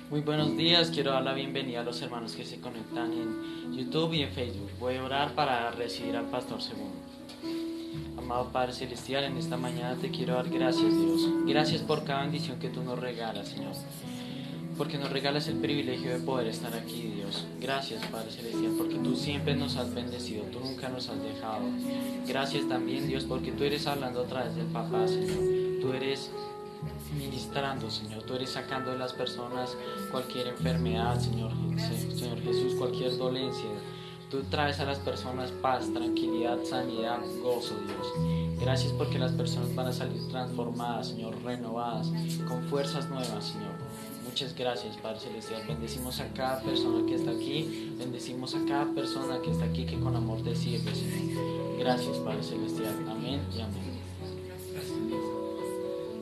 Muy buenos días, quiero dar la bienvenida a los hermanos que se conectan en YouTube y en Facebook. Voy a orar para recibir al Pastor Segundo. Amado Padre Celestial, en esta mañana te quiero dar gracias, Dios. Gracias por cada bendición que tú nos regalas, Señor. Porque nos regalas el privilegio de poder estar aquí, Dios. Gracias, Padre Celestial, porque tú siempre nos has bendecido, tú nunca nos has dejado. Gracias también, Dios, porque tú eres hablando a través del Papá, Señor. Tú eres ministrando, Señor, tú eres sacando de las personas cualquier enfermedad, Señor Jesús, cualquier dolencia. Tú traes a las personas paz, tranquilidad, sanidad, gozo, Dios. Gracias porque las personas van a salir transformadas, Señor, renovadas, con fuerzas nuevas, Señor. Muchas gracias, Padre Celestial. Bendecimos a cada persona que está aquí, bendecimos a cada persona que está aquí que con amor te sirve, Señor. Gracias, Padre Celestial. Amén y amén.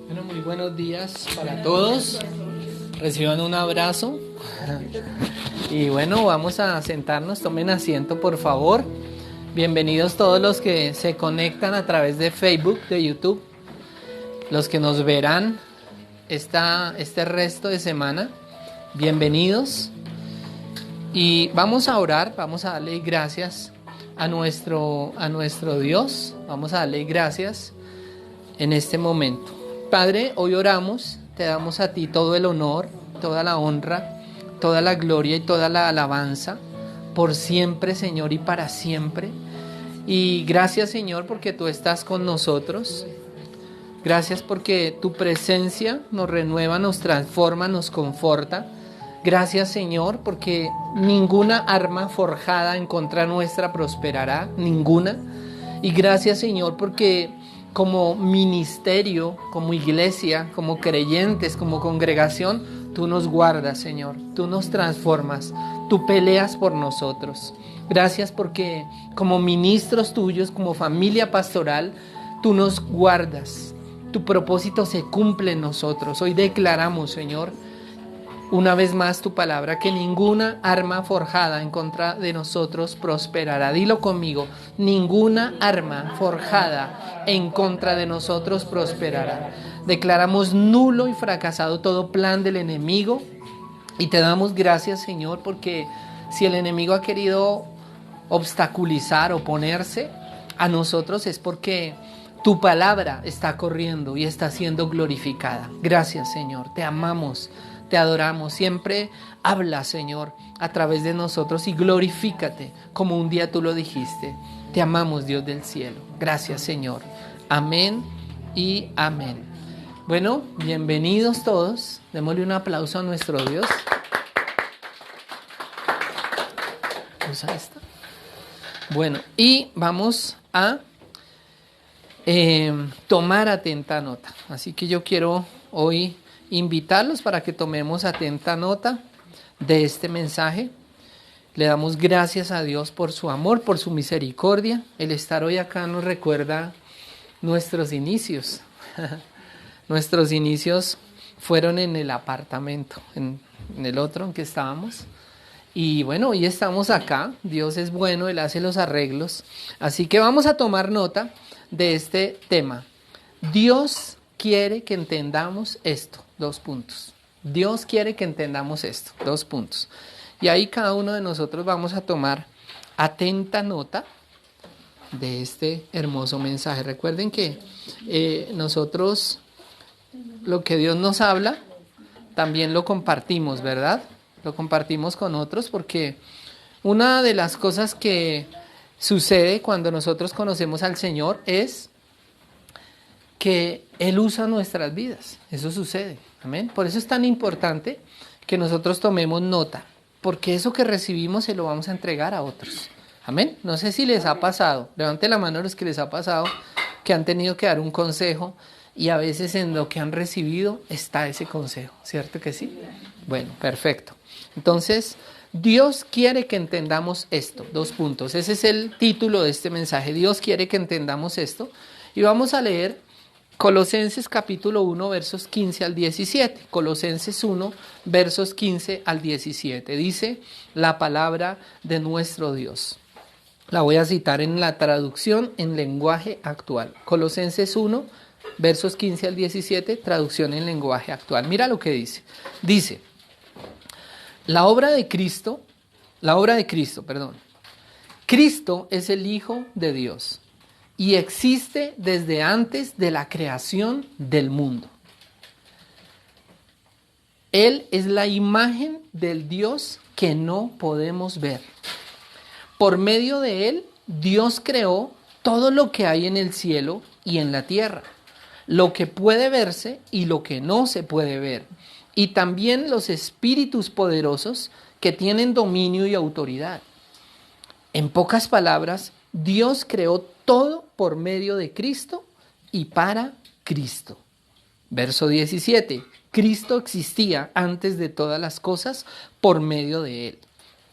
Bueno, muy buenos días para todos. Reciban un abrazo. Y bueno, vamos a sentarnos. Tomen asiento, por favor. Bienvenidos todos los que se conectan a través de Facebook, de YouTube. Los que nos verán este resto de semana. Bienvenidos. Y vamos a orar, vamos a darle gracias a nuestro Dios. Vamos a darle gracias en este momento. Padre, hoy oramos, te damos a ti todo el honor, toda la honra, toda la gloria y toda la alabanza, por siempre, Señor, y para siempre. Y gracias, Señor, porque tú estás con nosotros. Gracias porque tu presencia nos renueva, nos transforma, nos conforta. Gracias, Señor, porque ninguna arma forjada en contra nuestra prosperará, ninguna. Y gracias, Señor, porque como ministerio, como iglesia, como creyentes, como congregación, tú nos guardas, Señor, tú nos transformas, tú peleas por nosotros. Gracias porque como ministros tuyos, como familia pastoral, tú nos guardas, tu propósito se cumple en nosotros. Hoy declaramos, Señor, una vez más tu palabra, que ninguna arma forjada en contra de nosotros prosperará. Dilo conmigo, ninguna arma forjada en contra de nosotros prosperará. Declaramos nulo y fracasado todo plan del enemigo y te damos gracias, Señor, porque si el enemigo ha querido obstaculizar, oponerse a nosotros, es porque tu palabra está corriendo y está siendo glorificada. Gracias, Señor, te amamos. Te adoramos, siempre habla, Señor, a través de nosotros y glorifícate como un día tú lo dijiste. Te amamos, Dios del cielo. Gracias, Señor. Amén y amén. Bueno, bienvenidos todos. Démosle un aplauso a nuestro Dios. Usa esta. Bueno, y vamos a tomar atenta nota. Así que yo quiero hoy invitarlos para que tomemos atenta nota de este mensaje. Le damos gracias a Dios por su amor, por su misericordia. El estar hoy acá nos recuerda nuestros inicios. Nuestros inicios fueron en el apartamento, en el otro en que estábamos. Y bueno, hoy estamos acá. Dios es bueno, Él hace los arreglos. Así que vamos a tomar nota de este tema. Dios quiere que entendamos esto. 2 puntos. Dios quiere que entendamos esto. 2 puntos. Y ahí cada uno de nosotros vamos a tomar atenta nota de este hermoso mensaje. Recuerden que nosotros lo que Dios nos habla también lo compartimos, ¿verdad? Lo compartimos con otros porque una de las cosas que sucede cuando nosotros conocemos al Señor es que Él usa nuestras vidas. Eso sucede. Amén. Por eso es tan importante que nosotros tomemos nota, porque eso que recibimos se lo vamos a entregar a otros. Amén. No sé si les ha pasado, levante la mano los que les ha pasado, que han tenido que dar un consejo y a veces en lo que han recibido está ese consejo, ¿cierto que sí? Bueno, perfecto. Entonces, Dios quiere que entendamos esto. 2 puntos. Ese es el título de este mensaje. Dios quiere que entendamos esto. Y vamos a leer Colosenses capítulo 1, versos 15 al 17. Colosenses 1, versos 15 al 17. Dice la palabra de nuestro Dios. La voy a citar en la traducción en lenguaje actual. Colosenses 1, versos 15 al 17, traducción en lenguaje actual. Mira lo que dice. Dice: La obra de Cristo, perdón. Cristo es el Hijo de Dios y existe desde antes de la creación del mundo. Él es la imagen del Dios que no podemos ver. Por medio de Él, Dios creó todo lo que hay en el cielo y en la tierra, lo que puede verse y lo que no se puede ver, y también los espíritus poderosos que tienen dominio y autoridad. En pocas palabras, Dios creó todo por medio de Cristo y para Cristo. Verso 17. Cristo existía antes de todas las cosas por medio de Él.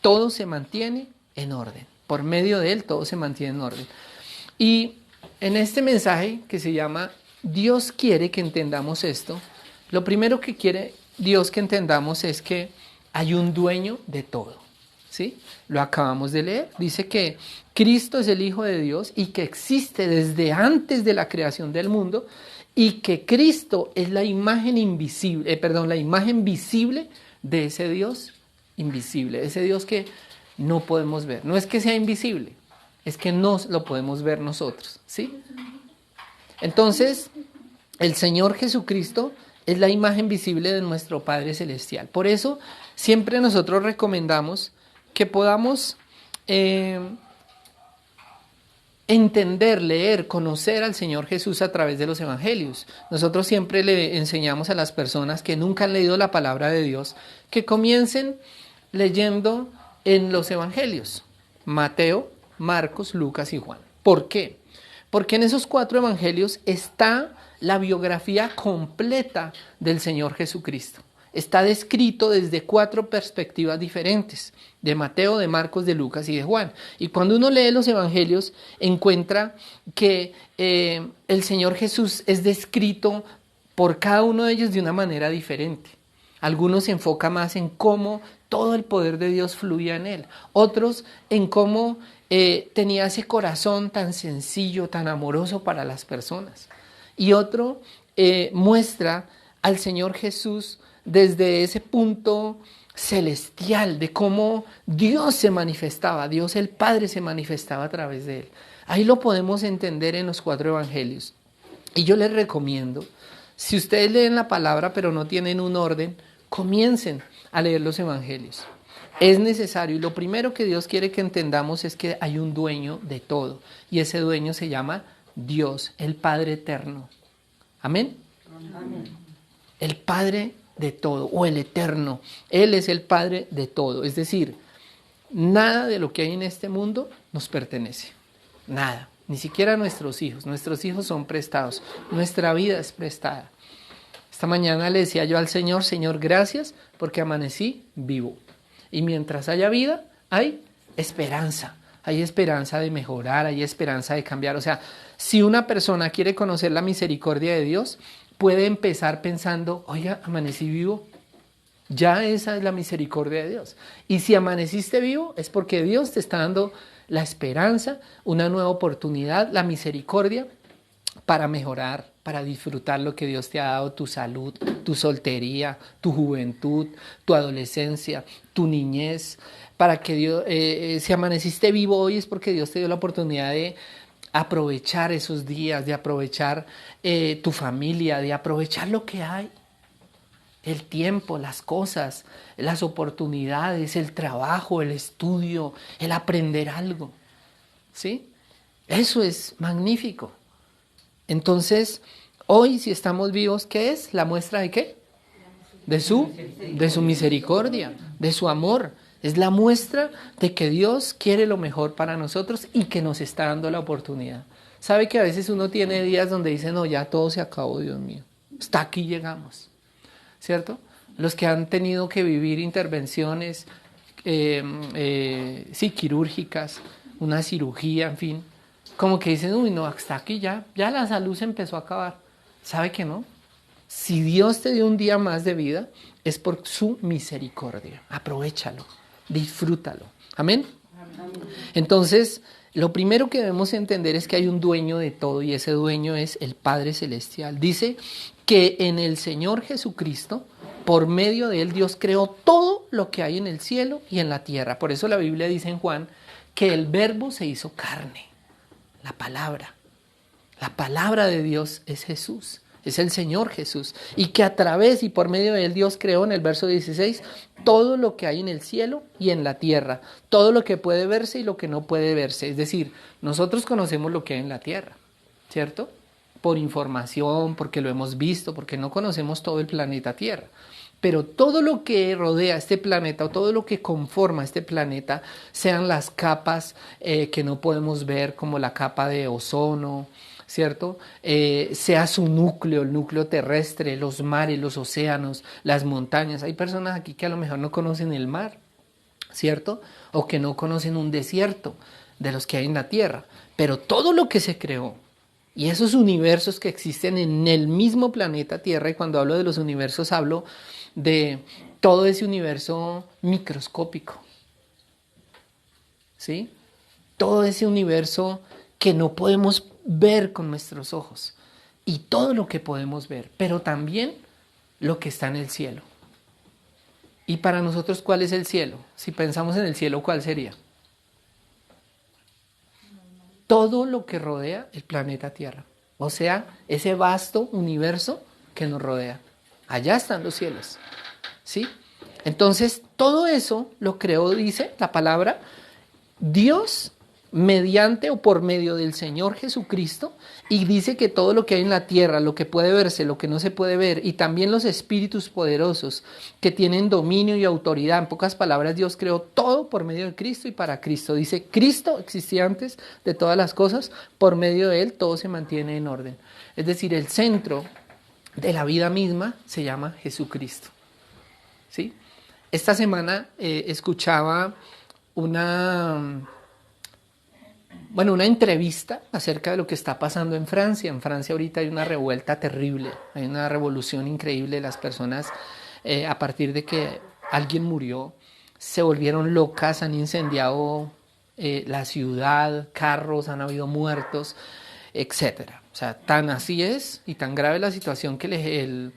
Todo se mantiene en orden. Por medio de Él todo se mantiene en orden. Y en este mensaje que se llama Dios quiere que entendamos esto, lo primero que quiere Dios que entendamos es que hay un dueño de todo. ¿Sí? Lo acabamos de leer. Dice que Cristo es el Hijo de Dios y que existe desde antes de la creación del mundo y que Cristo es la imagen la imagen visible de ese Dios invisible, ese Dios que no podemos ver. No es que sea invisible, es que no lo podemos ver nosotros, ¿sí? Entonces, el Señor Jesucristo es la imagen visible de nuestro Padre Celestial. Por eso, siempre nosotros recomendamos que podamos entender, leer, conocer al Señor Jesús a través de los evangelios. Nosotros siempre le enseñamos a las personas que nunca han leído la palabra de Dios que comiencen leyendo en los evangelios: Mateo, Marcos, Lucas y Juan. ¿Por qué? Porque en esos 4 evangelios está la biografía completa del Señor Jesucristo. Está descrito desde 4 perspectivas diferentes, de Mateo, de Marcos, de Lucas y de Juan. Y cuando uno lee los evangelios, encuentra que el Señor Jesús es descrito por cada uno de ellos de una manera diferente. Algunos se enfocan más en cómo todo el poder de Dios fluía en él. Otros en cómo tenía ese corazón tan sencillo, tan amoroso para las personas. Y otro muestra al Señor Jesús desde ese punto celestial de cómo Dios se manifestaba, Dios el Padre se manifestaba a través de él. Ahí lo podemos entender en los 4 evangelios. Y yo les recomiendo, si ustedes leen la palabra pero no tienen un orden, comiencen a leer los evangelios. Es necesario, y lo primero que Dios quiere que entendamos es que hay un dueño de todo, y ese dueño se llama Dios, el Padre eterno. ¿Amén? Amén. El Padre de todo, o el eterno. Él es el Padre de todo. Es decir, nada de lo que hay en este mundo nos pertenece. Nada. Ni siquiera nuestros hijos. Nuestros hijos son prestados. Nuestra vida es prestada. Esta mañana le decía yo al Señor: Señor, gracias porque amanecí vivo. Y mientras haya vida, hay esperanza. Hay esperanza de mejorar, hay esperanza de cambiar. O sea, si una persona quiere conocer la misericordia de Dios, puede empezar pensando: oiga, amanecí vivo. Ya esa es la misericordia de Dios. Y si amaneciste vivo, es porque Dios te está dando la esperanza, una nueva oportunidad, la misericordia para mejorar, para disfrutar lo que Dios te ha dado: tu salud, tu soltería, tu juventud, tu adolescencia, tu niñez. Para que Dios, si amaneciste vivo hoy, es porque Dios te dio la oportunidad de aprovechar esos días, de aprovechar tu familia, de aprovechar lo que hay, el tiempo, las cosas, las oportunidades, el trabajo, el estudio, el aprender algo, ¿sí? Eso es magnífico. Entonces, hoy si estamos vivos, ¿qué es? ¿La muestra de qué? De su misericordia, de su amor. Es la muestra de que Dios quiere lo mejor para nosotros y que nos está dando la oportunidad. ¿Sabe que a veces uno tiene días donde dice: no, ya todo se acabó, Dios mío, hasta aquí llegamos? ¿Cierto? Los que han tenido que vivir intervenciones quirúrgicas, una cirugía, en fin, como que dicen: uy, no, hasta aquí ya la salud se empezó a acabar. ¿Sabe que no? Si Dios te dio un día más de vida, es por su misericordia. Aprovéchalo, disfrútalo. ¿Amén? Entonces, lo primero que debemos entender es que hay un dueño de todo, y ese dueño es el Padre Celestial. Dice que en el Señor Jesucristo por medio de él Dios creó todo lo que hay en el cielo y en la tierra. Por eso la Biblia dice en Juan que el verbo se hizo carne, la palabra. La palabra de Dios es Jesús, es el Señor Jesús. Y que a través y por medio de él Dios creó en el verso 16 todo lo que hay en el cielo y en la tierra. Todo lo que puede verse y lo que no puede verse. Es decir, nosotros conocemos lo que hay en la tierra, ¿cierto? Por información, porque lo hemos visto, porque no conocemos todo el planeta Tierra. Pero todo lo que rodea este planeta o todo lo que conforma este planeta, sean las capas que no podemos ver, como la capa de ozono, ¿cierto? Sea su núcleo, el núcleo terrestre, los mares, los océanos, las montañas. Hay personas aquí que a lo mejor no conocen el mar, ¿cierto? O que no conocen un desierto de los que hay en la tierra. Pero todo lo que se creó, y esos universos que existen en el mismo planeta Tierra, y cuando hablo de los universos hablo de todo ese universo microscópico, ¿sí? Todo ese universo que no podemos ver con nuestros ojos, y todo lo que podemos ver, pero también lo que está en el cielo. Y para nosotros, ¿cuál es el cielo? Si pensamos en el cielo, ¿cuál sería? Todo lo que rodea el planeta Tierra, o sea, ese vasto universo que nos rodea. Allá están los cielos, ¿sí? Entonces, todo eso lo creó, dice la palabra, Dios mediante o por medio del Señor Jesucristo, y dice que todo lo que hay en la tierra, lo que puede verse, lo que no se puede ver, y también los espíritus poderosos que tienen dominio y autoridad. En pocas palabras, Dios creó todo por medio de Cristo y para Cristo. Dice, Cristo existía antes de todas las cosas, por medio de él todo se mantiene en orden. Es decir, el centro de la vida misma se llama Jesucristo, ¿sí? Esta semana escuchaba una entrevista acerca de lo que está pasando en Francia. En Francia ahorita hay una revuelta terrible, hay una revolución increíble. Las personas, a partir de que alguien murió, se volvieron locas, han incendiado la ciudad, carros, han habido muertos, etcétera. O sea, tan así es y tan grave la situación que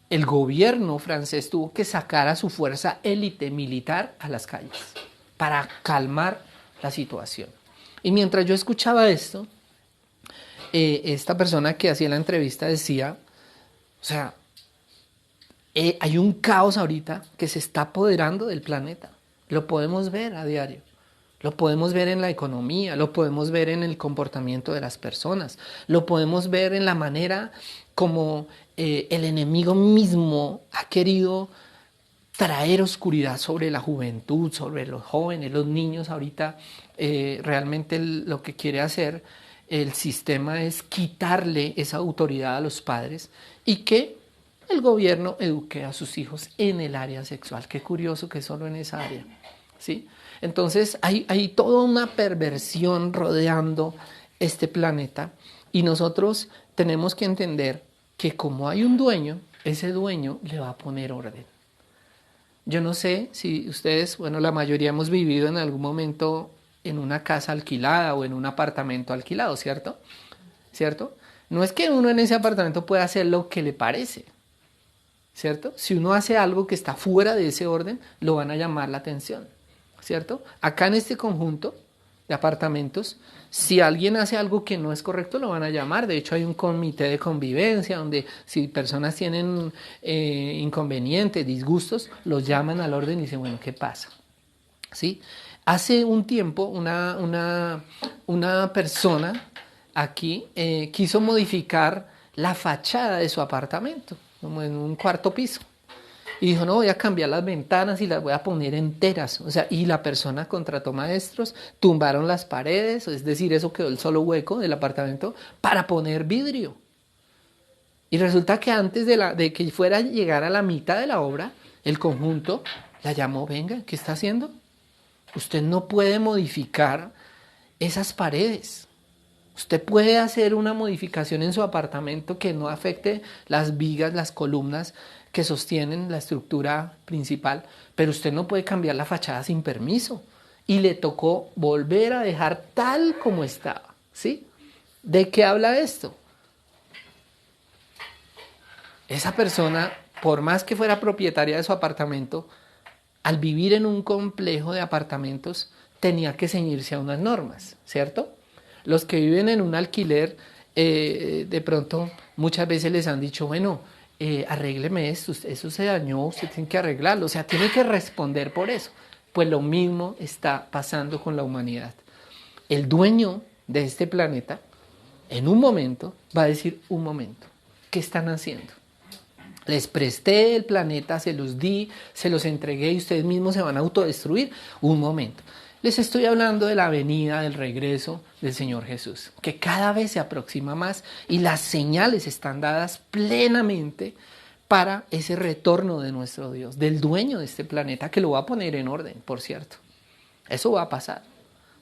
el gobierno francés tuvo que sacar a su fuerza élite militar a las calles para calmar la situación. Y mientras yo escuchaba esto, esta persona que hacía la entrevista decía, o sea, hay un caos ahorita que se está apoderando del planeta. Lo podemos ver a diario. Lo podemos ver en la economía, lo podemos ver en el comportamiento de las personas, lo podemos ver en la manera como el enemigo mismo ha querido traer oscuridad sobre la juventud, sobre los jóvenes, los niños. Ahorita realmente lo que quiere hacer el sistema es quitarle esa autoridad a los padres y que el gobierno eduque a sus hijos en el área sexual. Qué curioso que solo en esa área, ¿sí? Entonces hay toda una perversión rodeando este planeta y nosotros tenemos que entender que como hay un dueño, ese dueño le va a poner orden. Yo no sé si ustedes, la mayoría hemos vivido en algún momento en una casa alquilada o en un apartamento alquilado, ¿cierto? ¿Cierto? No es que uno en ese apartamento pueda hacer lo que le parece, ¿cierto? Si uno hace algo que está fuera de ese orden, lo van a llamar la atención, ¿cierto? Acá en este conjunto de apartamentos, si alguien hace algo que no es correcto, lo van a llamar. De hecho, hay un comité de convivencia donde si personas tienen inconvenientes, disgustos, los llaman al orden y dicen, bueno, ¿qué pasa? ¿Sí? Hace un tiempo una persona aquí quiso modificar la fachada de su apartamento, como en un cuarto piso. Y dijo, no, voy a cambiar las ventanas y las voy a poner enteras. O sea, y la persona contrató maestros, tumbaron las paredes, es decir, eso quedó el solo hueco del apartamento para poner vidrio. Y resulta que antes de que fuera a llegar a la mitad de la obra, el conjunto la llamó, venga, ¿qué está haciendo? Usted no puede modificar esas paredes. Usted puede hacer una modificación en su apartamento que no afecte las vigas, las columnas que sostienen la estructura principal, pero usted no puede cambiar la fachada sin permiso. Y le tocó volver a dejar tal como estaba, ¿sí? ¿De qué habla esto? Esa persona por más que fuera propietaria de su apartamento, al vivir en un complejo de apartamentos, tenía que ceñirse a unas normas, ¿cierto? Los que viven en un alquiler, de pronto muchas veces les han dicho, bueno, arrégleme esto, eso se dañó, usted tiene que arreglarlo, o sea, tiene que responder por eso. Pues lo mismo está pasando con la humanidad. El dueño de este planeta, en un momento, va a decir, un momento, ¿qué están haciendo? Les presté el planeta, se los di, se los entregué y ustedes mismos se van a autodestruir. Un momento. Les estoy hablando de la venida, del regreso del Señor Jesús, que cada vez se aproxima más y las señales están dadas plenamente para ese retorno de nuestro Dios, del dueño de este planeta, que lo va a poner en orden, por cierto. Eso va a pasar,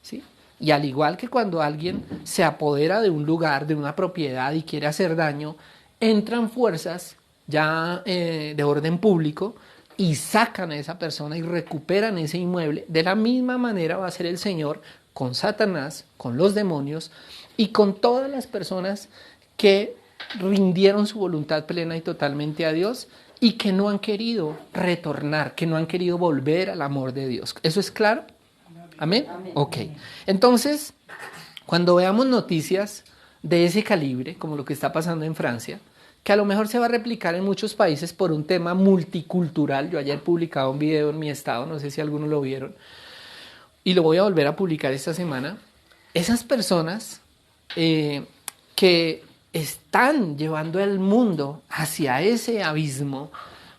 ¿sí? Y al igual que cuando alguien se apodera de un lugar, de una propiedad y quiere hacer daño, entran fuerzas ya de orden público y sacan a esa persona y recuperan ese inmueble. De la misma manera va a ser el Señor con Satanás, con los demonios y con todas las personas que rindieron su voluntad plena y totalmente a Dios y que no han querido retornar, que no han querido volver al amor de Dios. ¿Eso es claro? ¿Amén? Ok. Entonces, cuando veamos noticias de ese calibre, como lo que está pasando en Francia, que a lo mejor se va a replicar en muchos países por un tema multicultural. Yo ayer publicaba un video en mi estado, no sé si algunos lo vieron, y lo voy a volver a publicar esta semana. Esas personas que están llevando al mundo hacia ese abismo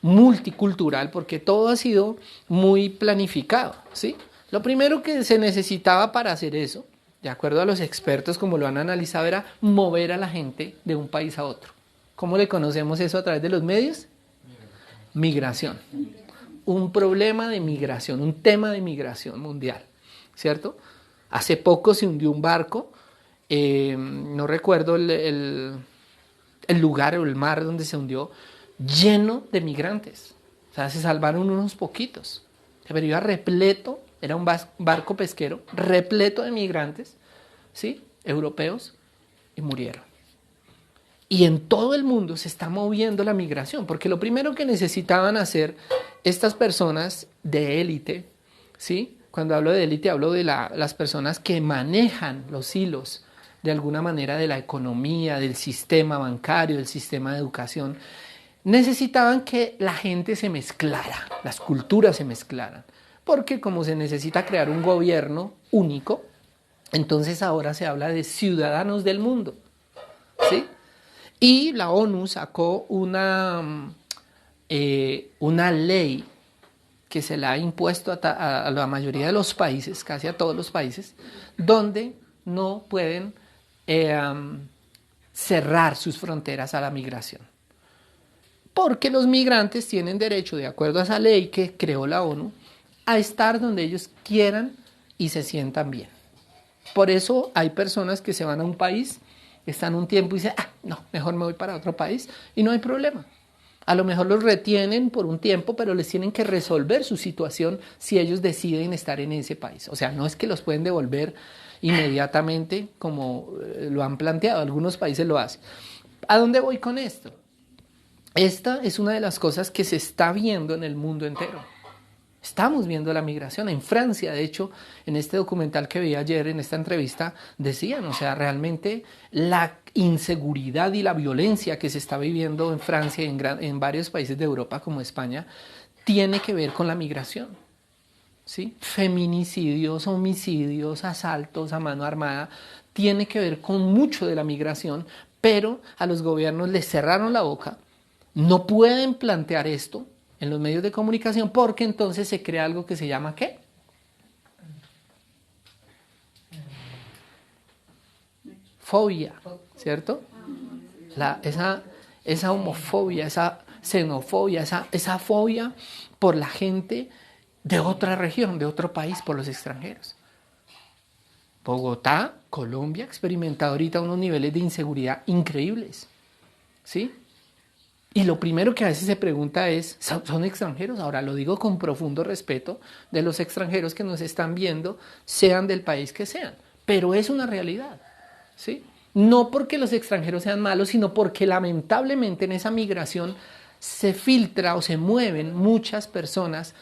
multicultural, porque todo ha sido muy planificado, ¿sí? Lo primero que se necesitaba para hacer eso, de acuerdo a los expertos como lo han analizado, era mover a la gente de un país a otro. ¿Cómo le conocemos eso a través de los medios? Migración. Un problema de migración, un tema de migración mundial, ¿cierto? Hace poco se hundió un barco, no recuerdo el lugar o el mar donde se hundió, lleno de migrantes. O sea, se salvaron unos poquitos, pero iba repleto, era un barco pesquero, repleto de migrantes, ¿sí? Europeos, y murieron. Y en todo el mundo se está moviendo la migración, porque lo primero que necesitaban hacer estas personas de élite, ¿sí? Cuando hablo de élite, hablo de las personas que manejan los hilos de alguna manera de la economía, del sistema bancario, del sistema de educación. Necesitaban que la gente se mezclara, las culturas se mezclaran, porque como se necesita crear un gobierno único, entonces ahora se habla de ciudadanos del mundo, ¿sí? Y la ONU sacó una ley que se la ha impuesto a la mayoría de los países, casi a todos los países, donde no pueden cerrar sus fronteras a la migración. Porque los migrantes tienen derecho, de acuerdo a esa ley que creó la ONU, a estar donde ellos quieran y se sientan bien. Por eso hay personas que se van a un país, están un tiempo y dicen, no, mejor me voy para otro país y no hay problema. A lo mejor los retienen por un tiempo, pero les tienen que resolver su situación si ellos deciden estar en ese país. O sea, no es que los pueden devolver inmediatamente como lo han planteado, algunos países lo hacen. ¿A dónde voy con esto? Esta es una de las cosas que se está viendo en el mundo entero. Estamos viendo la migración. En Francia, de hecho, en este documental que vi ayer, en esta entrevista, decían, o sea, realmente la inseguridad y la violencia que se está viviendo en Francia y en varios países de Europa como España, tiene que ver con la migración, ¿sí? Feminicidios, homicidios, asaltos a mano armada, tiene que ver con mucho de la migración, pero a los gobiernos les cerraron la boca, no pueden plantear esto en los medios de comunicación, porque entonces se crea algo que se llama ¿qué? Fobia, ¿cierto? Esa homofobia, esa xenofobia, esa fobia por la gente de otra región, de otro país, por los extranjeros. Bogotá, Colombia, ha experimentado ahorita unos niveles de inseguridad increíbles, ¿sí? Y lo primero que a veces se pregunta es, ¿son extranjeros? Ahora lo digo con profundo respeto de los extranjeros que nos están viendo, sean del país que sean, pero es una realidad, ¿sí? No porque los extranjeros sean malos, sino porque lamentablemente en esa migración se filtra o se mueven muchas personas,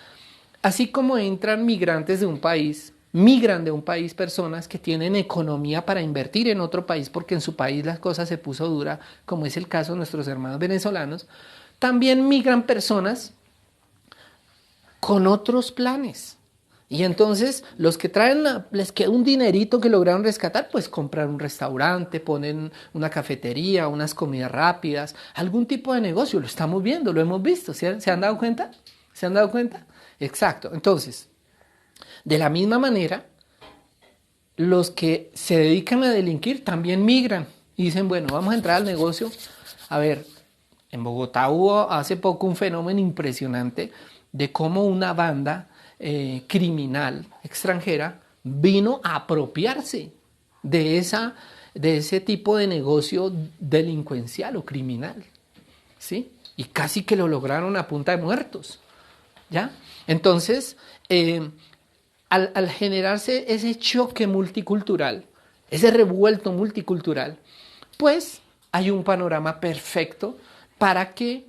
así como entran migrantes de un país, migran de un país personas que tienen economía para invertir en otro país porque en su país las cosas se puso dura, como es el caso de nuestros hermanos venezolanos, también migran personas con otros planes. Y entonces los que traen, les queda un dinerito que lograron rescatar, pues compran un restaurante, ponen una cafetería, unas comidas rápidas, algún tipo de negocio. Lo estamos viendo, lo hemos visto. ¿Se han dado cuenta? ¿Se han dado cuenta? Exacto. Entonces, de la misma manera, los que se dedican a delinquir también migran y dicen, bueno, vamos a entrar al negocio. A ver, en Bogotá hubo hace poco un fenómeno impresionante de cómo una banda criminal extranjera vino a apropiarse de ese tipo de negocio delincuencial o criminal, ¿sí? Y casi que lo lograron a punta de muertos, ¿ya? Entonces, al generarse ese choque multicultural, ese revuelto multicultural, pues hay un panorama perfecto para que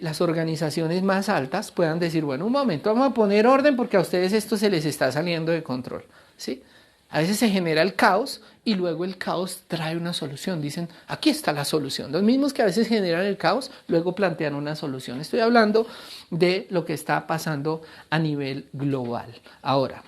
las organizaciones más altas puedan decir, bueno, un momento, vamos a poner orden porque a ustedes esto se les está saliendo de control, ¿sí? A veces se genera el caos y luego el caos trae una solución. Dicen, aquí está la solución. Los mismos que a veces generan el caos, luego plantean una solución. Estoy hablando de lo que está pasando a nivel global. Ahora,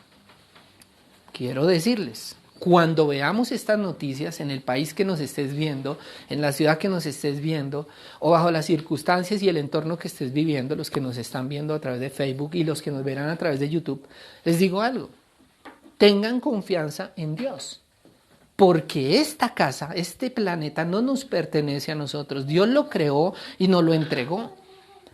quiero decirles, cuando veamos estas noticias en el país que nos estés viendo, en la ciudad que nos estés viendo, o bajo las circunstancias y el entorno que estés viviendo, los que nos están viendo a través de Facebook y los que nos verán a través de YouTube, les digo algo, tengan confianza en Dios, porque esta casa, este planeta no nos pertenece a nosotros, Dios lo creó y nos lo entregó,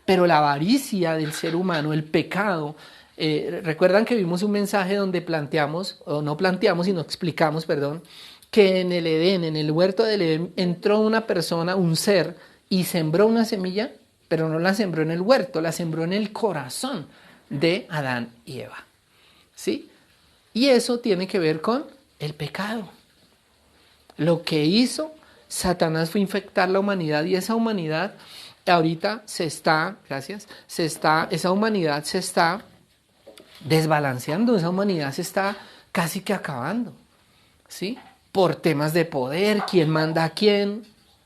pero la avaricia del ser humano, el pecado. Recuerdan que vimos un mensaje donde planteamos, o no planteamos, sino explicamos, perdón, que en el Edén, en el huerto del Edén, entró una persona, un ser, y sembró una semilla, pero no la sembró en el huerto, la sembró en el corazón de Adán y Eva, ¿sí? Y eso tiene que ver con el pecado. Lo que hizo Satanás fue infectar la humanidad y esa humanidad ahorita esa humanidad se está desbalanceando, esa humanidad se está casi que acabando, ¿sí? Por temas de poder, quién manda a quién,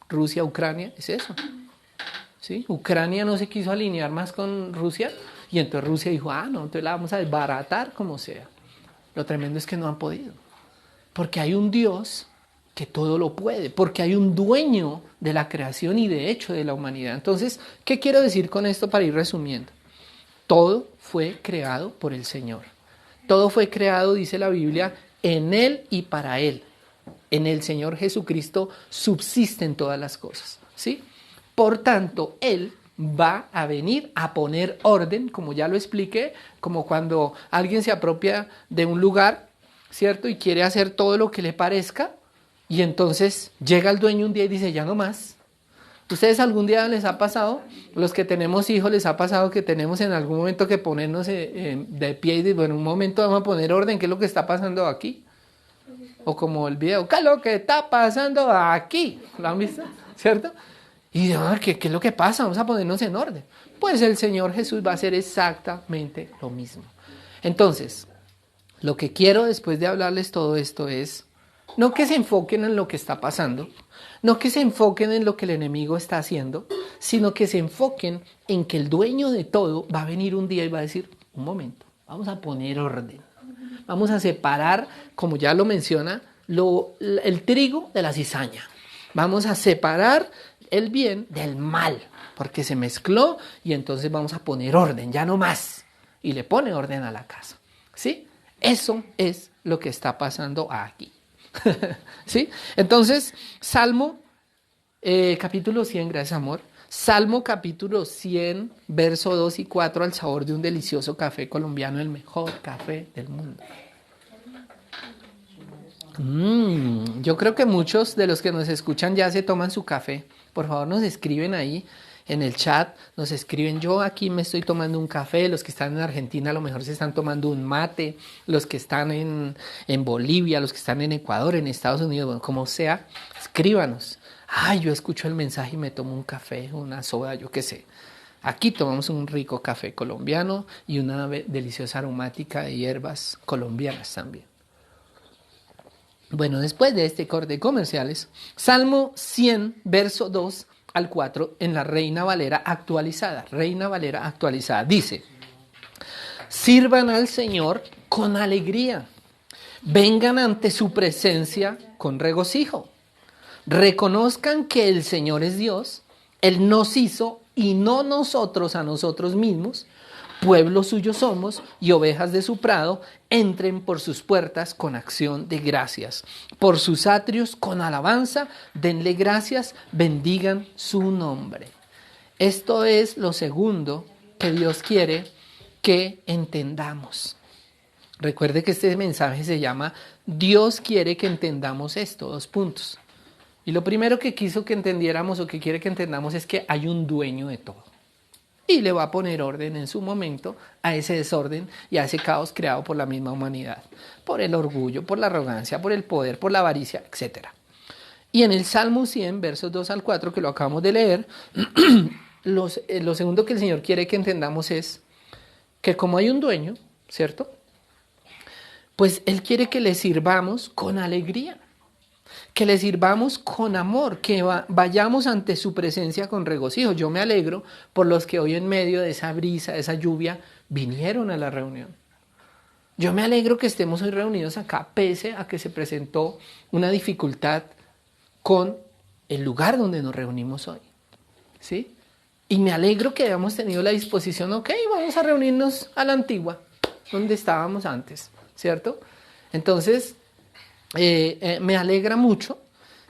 Rusia, Ucrania, es eso, ¿sí? Ucrania no se quiso alinear más con Rusia y entonces Rusia dijo, no, entonces la vamos a desbaratar como sea. Lo tremendo es que no han podido, porque hay un Dios que todo lo puede, porque hay un dueño de la creación y de hecho de la humanidad. Entonces, ¿qué quiero decir con esto para ir resumiendo? Todo fue creado por el Señor. Todo fue creado, dice la Biblia, en Él y para Él. En el Señor Jesucristo subsisten todas las cosas, ¿sí? Por tanto, Él va a venir a poner orden, como ya lo expliqué, como cuando alguien se apropia de un lugar, ¿cierto? Y quiere hacer todo lo que le parezca, y entonces llega el dueño un día y dice, ya no más. ¿Ustedes algún día les ha pasado? Los que tenemos hijos, les ha pasado que tenemos en algún momento que ponernos de pie y decir, bueno, un momento vamos a poner orden, ¿qué es lo que está pasando aquí? O como el video, ¿qué es lo que está pasando aquí? ¿Lo han visto? ¿Cierto? Y ¿qué es lo que pasa? Vamos a ponernos en orden. Pues el Señor Jesús va a hacer exactamente lo mismo. Entonces, lo que quiero después de hablarles todo esto es, no que se enfoquen en lo que está pasando, no que se enfoquen en lo que el enemigo está haciendo, sino que se enfoquen en que el dueño de todo va a venir un día y va a decir, un momento, vamos a poner orden, vamos a separar, como ya lo menciona, el trigo de la cizaña, vamos a separar el bien del mal, porque se mezcló y entonces vamos a poner orden, ya no más, y le pone orden a la casa, ¿sí? Eso es lo que está pasando aquí. ¿Sí? Entonces, Salmo capítulo 100, gracias amor. Salmo capítulo 100, verso 2 y 4, al sabor de un delicioso café colombiano, el mejor café del mundo. Yo creo que muchos de los que nos escuchan ya se toman su café. Por favor, nos escriben ahí en el chat, nos escriben, yo aquí me estoy tomando un café, los que están en Argentina a lo mejor se están tomando un mate, los que están en Bolivia, los que están en Ecuador, en Estados Unidos, bueno, como sea, escríbanos. Yo escucho el mensaje y me tomo un café, una soda, yo qué sé. Aquí tomamos un rico café colombiano y una deliciosa aromática de hierbas colombianas también. Bueno, después de este corte de comerciales, Salmo 100, verso 2 al 4 en la Reina Valera actualizada. Reina Valera actualizada dice: sirvan al Señor con alegría, vengan ante su presencia con regocijo, reconozcan que el Señor es Dios, Él nos hizo y no nosotros a nosotros mismos, pueblo suyo somos y ovejas de su prado, entren por sus puertas con acción de gracias, por sus atrios con alabanza, denle gracias, bendigan su nombre. Esto es lo segundo que Dios quiere que entendamos. Recuerde que este mensaje se llama Dios quiere que entendamos esto, 2 puntos. Y lo primero que quiso que entendiéramos o que quiere que entendamos es que hay un dueño de todo. Y le va a poner orden en su momento a ese desorden y a ese caos creado por la misma humanidad. Por el orgullo, por la arrogancia, por el poder, por la avaricia, etc. Y en el Salmo 100, versos 2 al 4, que lo acabamos de leer, lo segundo que el Señor quiere que entendamos es que como hay un dueño, ¿cierto? Pues Él quiere que le sirvamos con alegría, que le sirvamos con amor, que vayamos ante su presencia con regocijo. Yo me alegro por los que hoy en medio de esa brisa, de esa lluvia, vinieron a la reunión. Yo me alegro que estemos hoy reunidos acá, pese a que se presentó una dificultad con el lugar donde nos reunimos hoy, ¿sí? Y me alegro que hayamos tenido la disposición, ok, vamos a reunirnos a la antigua, donde estábamos antes, ¿cierto? Entonces, me alegra mucho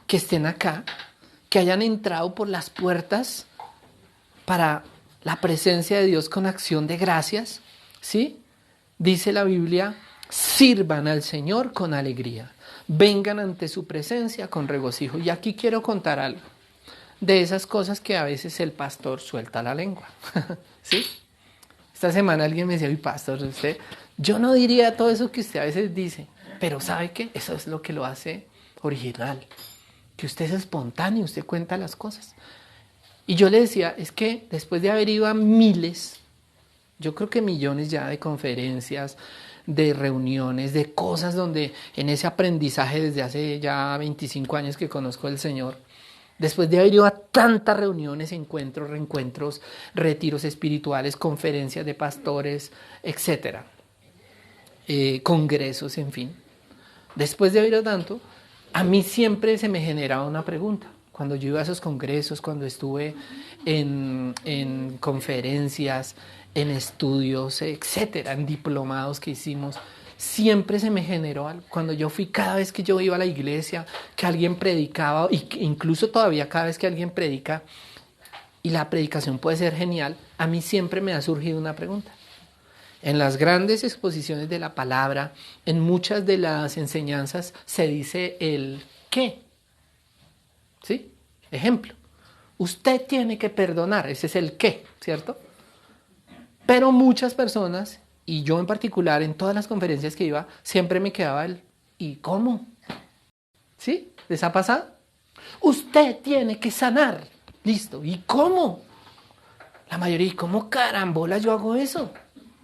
que estén acá, que hayan entrado por las puertas para la presencia de Dios con acción de gracias, ¿sí? Dice la Biblia, sirvan al Señor con alegría, vengan ante su presencia con regocijo. Y aquí quiero contar algo de esas cosas que a veces el pastor suelta la lengua, ¿sí? Esta semana alguien me decía, pastor, yo no diría todo eso que usted a veces dice, pero ¿sabe qué? Eso es lo que lo hace original, que usted es espontáneo, usted cuenta las cosas. Y yo le decía, es que después de haber ido a miles, yo creo que millones ya de conferencias, de reuniones, de cosas donde en ese aprendizaje desde hace ya 25 años que conozco al Señor, después de haber ido a tantas reuniones, encuentros, reencuentros, retiros espirituales, conferencias de pastores, etcétera, congresos, en fin. Después de haber ido tanto, a mí siempre se me generaba una pregunta. Cuando yo iba a esos congresos, cuando estuve en conferencias, en estudios, etcétera, en diplomados que hicimos, siempre se me generó algo. Cuando yo fui, cada vez que yo iba a la iglesia, que alguien predicaba, incluso todavía cada vez que alguien predica, y la predicación puede ser genial, a mí siempre me ha surgido una pregunta. En las grandes exposiciones de la palabra, en muchas de las enseñanzas, se dice el ¿qué? ¿Sí? Ejemplo, usted tiene que perdonar, ese es el ¿qué? ¿Cierto? Pero muchas personas, y yo en particular, en todas las conferencias que iba, siempre me quedaba el ¿y cómo? ¿Sí? ¿Les ha pasado? Usted tiene que sanar. Listo. ¿Y cómo? La mayoría, ¿y cómo carambola yo hago eso?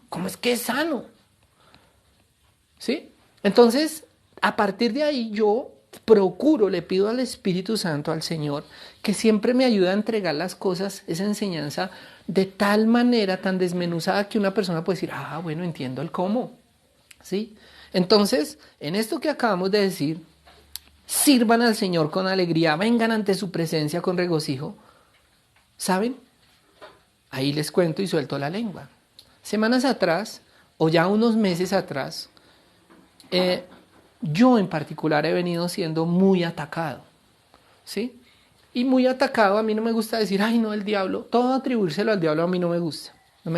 ¿Cómo es que es sano? ¿Sí? Entonces, a partir de ahí yo procuro, le pido al Espíritu Santo, al Señor, que siempre me ayude a entregar las cosas, esa enseñanza, de tal manera, tan desmenuzada, que una persona puede decir, bueno, entiendo el cómo. ¿Sí? Entonces, en esto que acabamos de decir, sirvan al Señor con alegría, vengan ante su presencia con regocijo. ¿Saben? Ahí les cuento y suelto la lengua. Semanas atrás, o ya unos meses atrás, yo en particular he venido siendo muy atacado, ¿sí? Y muy atacado, a mí no me gusta decir, ay no, el diablo, todo atribuírselo al diablo a mí no me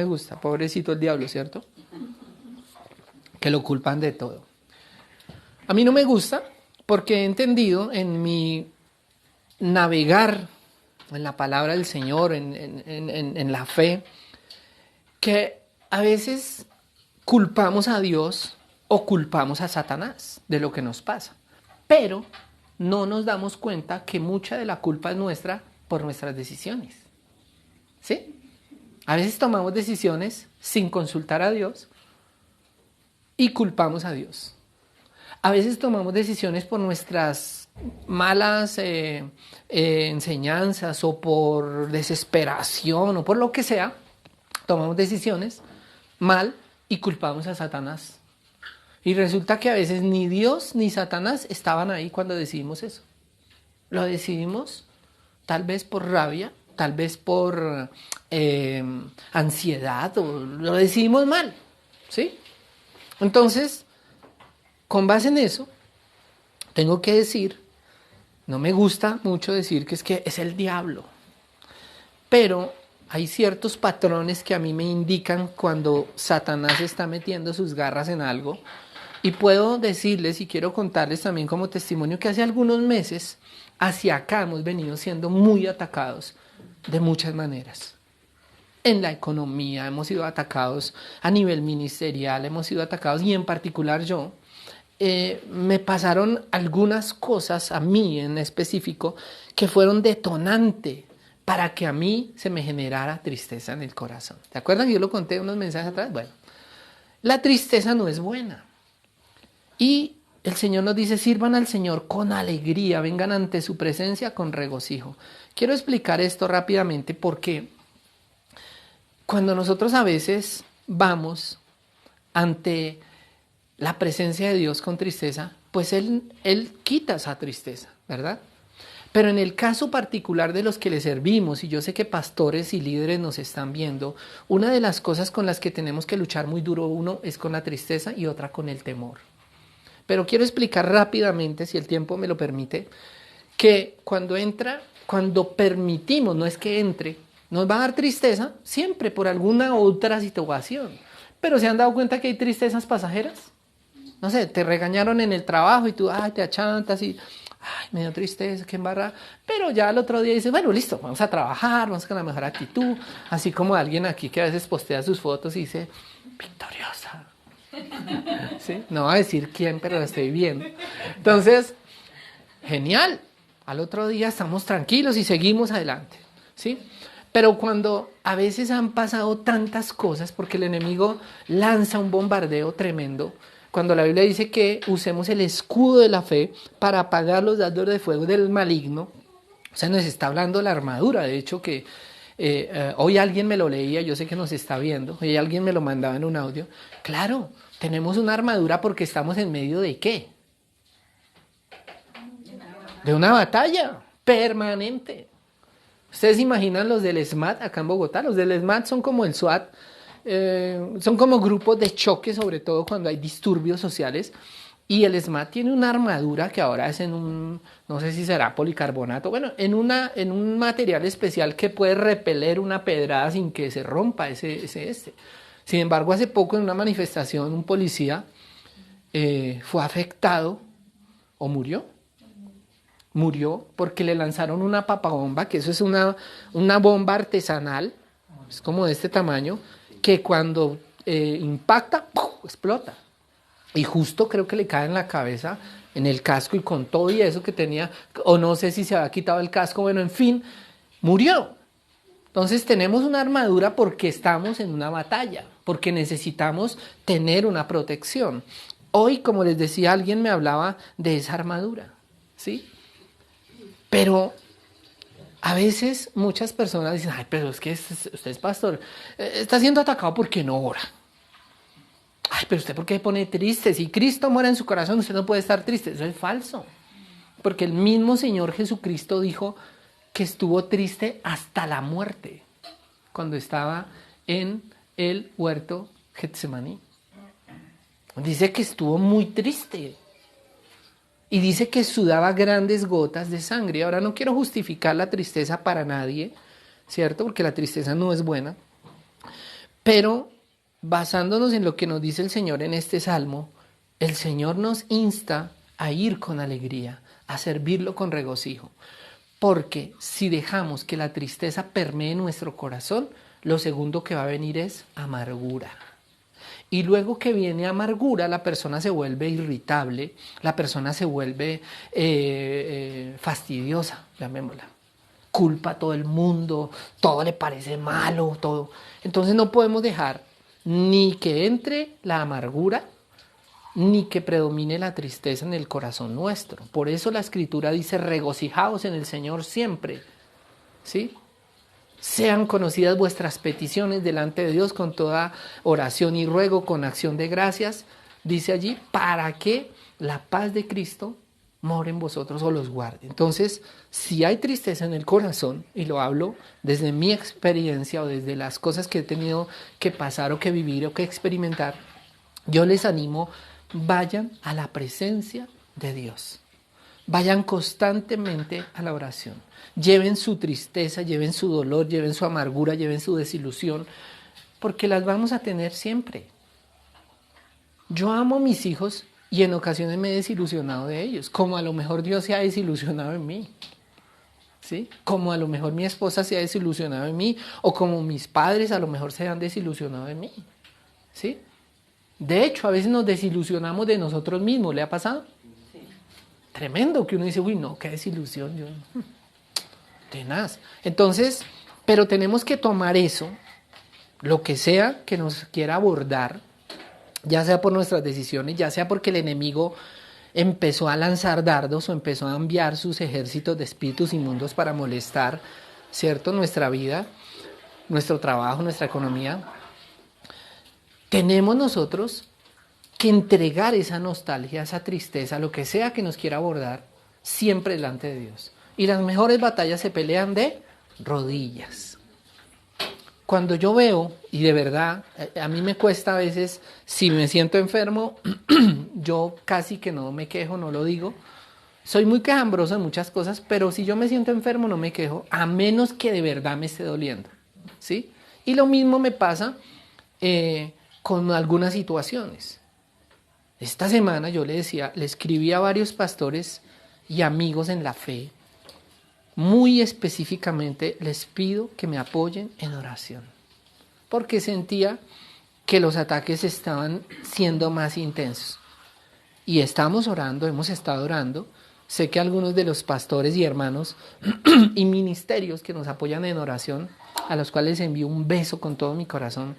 gusta, pobrecito el diablo, ¿cierto? Que lo culpan de todo. A mí no me gusta porque he entendido en mi navegar en la palabra del Señor, en la fe, que a veces culpamos a Dios o culpamos a Satanás de lo que nos pasa, pero no nos damos cuenta que mucha de la culpa es nuestra por nuestras decisiones, ¿sí? A veces tomamos decisiones sin consultar a Dios y culpamos a Dios. A veces tomamos decisiones por nuestras malas enseñanzas o por desesperación o por lo que sea. Tomamos decisiones mal y culpamos a Satanás. Y resulta que a veces ni Dios ni Satanás estaban ahí cuando decidimos eso. Lo decidimos tal vez por rabia, tal vez por ansiedad, o lo decidimos mal, ¿sí? Entonces, con base en eso, tengo que decir, no me gusta mucho decir que es el diablo, pero hay ciertos patrones que a mí me indican cuando Satanás está metiendo sus garras en algo, y puedo decirles y quiero contarles también como testimonio que hace algunos meses hacia acá hemos venido siendo muy atacados de muchas maneras. En la economía hemos sido atacados, a nivel ministerial hemos sido atacados, y en particular yo, me pasaron algunas cosas a mí en específico que fueron detonante para que a mí se me generara tristeza en el corazón. ¿Te acuerdan que yo lo conté unos mensajes atrás? Bueno, la tristeza no es buena. Y el Señor nos dice, sirvan al Señor con alegría, vengan ante su presencia con regocijo. Quiero explicar esto rápidamente porque cuando nosotros a veces vamos ante la presencia de Dios con tristeza, pues Él quita esa tristeza, ¿verdad? Pero en el caso particular de los que le servimos, y yo sé que pastores y líderes nos están viendo, una de las cosas con las que tenemos que luchar muy duro, uno es con la tristeza y otra con el temor. Pero quiero explicar rápidamente, si el tiempo me lo permite, que cuando permitimos, no es que entre, nos va a dar tristeza siempre por alguna otra situación. Pero ¿se han dado cuenta que hay tristezas pasajeras? No sé, te regañaron en el trabajo y tú, te achantas y, me dio tristeza, qué embarrada. Pero ya al otro día dices, bueno, listo, vamos a trabajar, vamos con la mejor actitud. Así como alguien aquí que a veces postea sus fotos y dice, victoriosa. ¿Sí? No voy a decir quién, pero la estoy viendo. Entonces, genial. Al otro día estamos tranquilos y seguimos adelante, ¿sí? Pero cuando a veces han pasado tantas cosas, porque el enemigo lanza un bombardeo tremendo, cuando la Biblia dice que usemos el escudo de la fe para apagar los dardos de fuego del maligno, o sea, nos está hablando la armadura. De hecho, que hoy alguien me lo leía, yo sé que nos está viendo, hoy alguien me lo mandaba en un audio. Claro, tenemos una armadura porque estamos en medio de ¿qué? De una batalla permanente. ¿Ustedes imaginan los del SMAT acá en Bogotá? Los del SMAT son como el SWAT, son como grupos de choque, sobre todo cuando hay disturbios sociales. Y el SMAT tiene una armadura que ahora es no sé si será policarbonato, bueno, en un material especial que puede repeler una pedrada sin que se rompa ese. Sin embargo, hace poco en una manifestación un policía fue afectado o murió. Murió porque le lanzaron una papabomba, que eso es una bomba artesanal, es como de este tamaño, que cuando impacta, ¡puf!, explota. Y justo creo que le cae en la cabeza, en el casco, y con todo y eso que tenía, o no sé si se había quitado el casco, bueno, en fin, murió. Entonces tenemos una armadura porque estamos en una batalla, porque necesitamos tener una protección. Hoy, como les decía, alguien me hablaba de esa armadura, ¿sí? Pero a veces muchas personas dicen, pero es que usted es pastor, está siendo atacado porque no ora. Pero usted ¿por qué pone triste? Si Cristo muere en su corazón, usted no puede estar triste. Eso es falso. Porque el mismo Señor Jesucristo dijo que estuvo triste hasta la muerte cuando estaba en el huerto Getsemaní. Dice que estuvo muy triste. Y dice que sudaba grandes gotas de sangre. Ahora no quiero justificar la tristeza para nadie, ¿cierto? Porque la tristeza no es buena. Pero basándonos en lo que nos dice el Señor en este salmo, el Señor nos insta a ir con alegría, a servirlo con regocijo. Porque si dejamos que la tristeza permee nuestro corazón, lo segundo que va a venir es amargura. Y luego que viene amargura, la persona se vuelve irritable, la persona se vuelve fastidiosa, llamémosla. culpa a todo el mundo, todo le parece malo, todo. Entonces no podemos dejar ni que entre la amargura, ni que predomine la tristeza en el corazón nuestro. Por eso la Escritura dice, regocijaos en el Señor siempre, ¿sí? Sean conocidas vuestras peticiones delante de Dios con toda oración y ruego, con acción de gracias, dice allí, para que la paz de Cristo more en vosotros o los guarde. Entonces, si hay tristeza en el corazón, y lo hablo desde mi experiencia o desde las cosas que he tenido que pasar o que vivir o que experimentar, yo les animo, vayan a la presencia de Dios. Vayan constantemente a la oración. Lleven su tristeza, lleven su dolor, lleven su amargura, lleven su desilusión, porque las vamos a tener siempre. Yo amo a mis hijos y en ocasiones me he desilusionado de ellos, como a lo mejor Dios se ha desilusionado en mí, ¿sí? Como a lo mejor mi esposa se ha desilusionado en mí, o como mis padres a lo mejor se han desilusionado de mí, ¿sí? De hecho, a veces nos desilusionamos de nosotros mismos, ¿le ha pasado? Sí. Tremendo, que uno dice, uy, no, qué desilusión, yo, tenaz. Entonces, pero tenemos que tomar eso, lo que sea que nos quiera abordar, ya sea por nuestras decisiones, ya sea porque el enemigo empezó a lanzar dardos o empezó a enviar sus ejércitos de espíritus inmundos para molestar, ¿cierto?, nuestra vida, nuestro trabajo, nuestra economía. Tenemos nosotros que entregar esa nostalgia, esa tristeza, lo que sea que nos quiera abordar, siempre delante de Dios. Y las mejores batallas se pelean de rodillas. Cuando yo veo, y de verdad, a mí me cuesta a veces, si me siento enfermo, yo casi que no me quejo, no lo digo. Soy muy quejambroso en muchas cosas, pero si yo me siento enfermo no me quejo, a menos que de verdad me esté doliendo, ¿sí? Y lo mismo me pasa con algunas situaciones. Esta semana yo le escribí a varios pastores y amigos en la fe, muy específicamente les pido que me apoyen en oración, porque sentía que los ataques estaban siendo más intensos. Y estamos orando, hemos estado orando. Sé que algunos de los pastores y hermanos y ministerios que nos apoyan en oración, a los cuales envío un beso con todo mi corazón,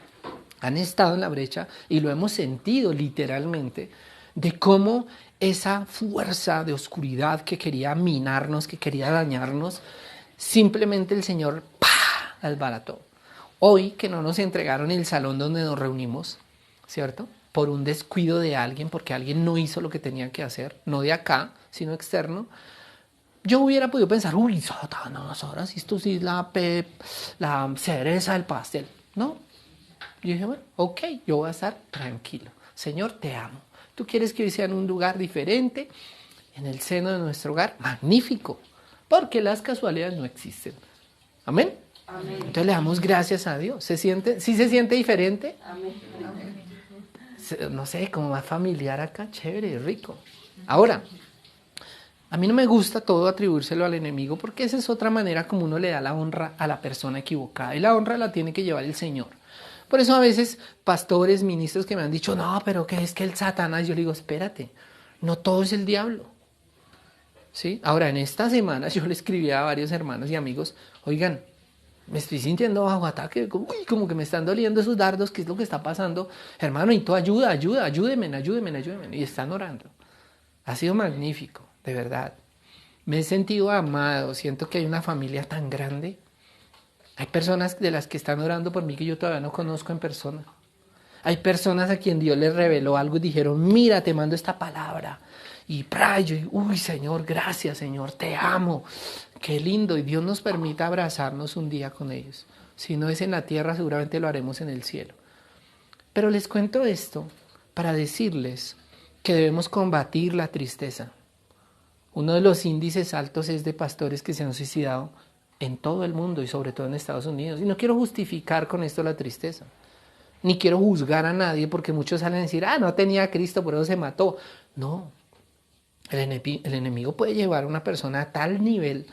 han estado en la brecha y lo hemos sentido literalmente, de cómo esa fuerza de oscuridad que quería minarnos, que quería dañarnos, simplemente el Señor la desbarató. Hoy que no nos entregaron el salón donde nos reunimos, ¿cierto?, por un descuido de alguien, porque alguien no hizo lo que tenía que hacer, no de acá, sino externo, yo hubiera podido pensar, uy, Satanás, ahora sí esto sí es la cereza del pastel. No, yo dije, bueno, ok, yo voy a estar tranquilo. Señor, te amo. Tú quieres que hoy sea en un lugar diferente, en el seno de nuestro hogar, magnífico, porque las casualidades no existen. ¿Amén? Amén. Entonces le damos gracias a Dios. ¿Sí se siente diferente? Amén. No sé, como más familiar acá, chévere, rico. Ahora, a mí no me gusta todo atribuírselo al enemigo, porque esa es otra manera como uno le da la honra a la persona equivocada, y la honra la tiene que llevar el Señor. Por eso a veces pastores, ministros que me han dicho, no, pero ¿qué es que el Satanás? Yo le digo, espérate, no todo es el diablo, ¿sí? Ahora, en esta semana yo le escribí a varios hermanos y amigos, oigan, me estoy sintiendo bajo ataque, como que me están doliendo esos dardos, ¿qué es lo que está pasando? Hermano, y tú ayúdeme, y están orando. Ha sido magnífico, de verdad. Me he sentido amado, siento que hay una familia tan grande. Hay personas de las que están orando por mí que yo todavía no conozco en persona. Hay personas a quien Dios les reveló algo y dijeron, mira, te mando esta palabra. Y yo, uy, Señor, gracias, Señor, te amo. Qué lindo. Y Dios nos permita abrazarnos un día con ellos. Si no es en la tierra, seguramente lo haremos en el cielo. Pero les cuento esto para decirles que debemos combatir la tristeza. Uno de los índices altos es de pastores que se han suicidado en todo el mundo y sobre todo en Estados Unidos. Y no quiero justificar con esto la tristeza, ni quiero juzgar a nadie, porque muchos salen a decir, no tenía a Cristo, por eso se mató. No, el enemigo puede llevar a una persona a tal nivel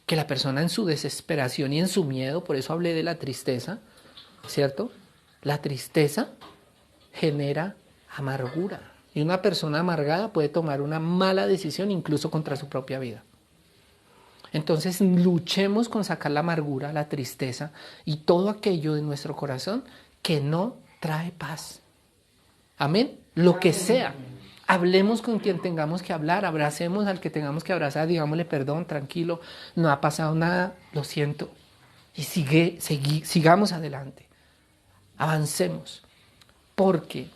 que la persona en su desesperación y en su miedo, por eso hablé de la tristeza, ¿cierto? La tristeza genera amargura, y una persona amargada puede tomar una mala decisión incluso contra su propia vida. Entonces luchemos con sacar la amargura, la tristeza y todo aquello de nuestro corazón que no trae paz. Amén. Lo que sea. Hablemos con quien tengamos que hablar, abracemos al que tengamos que abrazar, digámosle perdón, tranquilo, no ha pasado nada, lo siento. Y sigamos adelante. Avancemos. Porque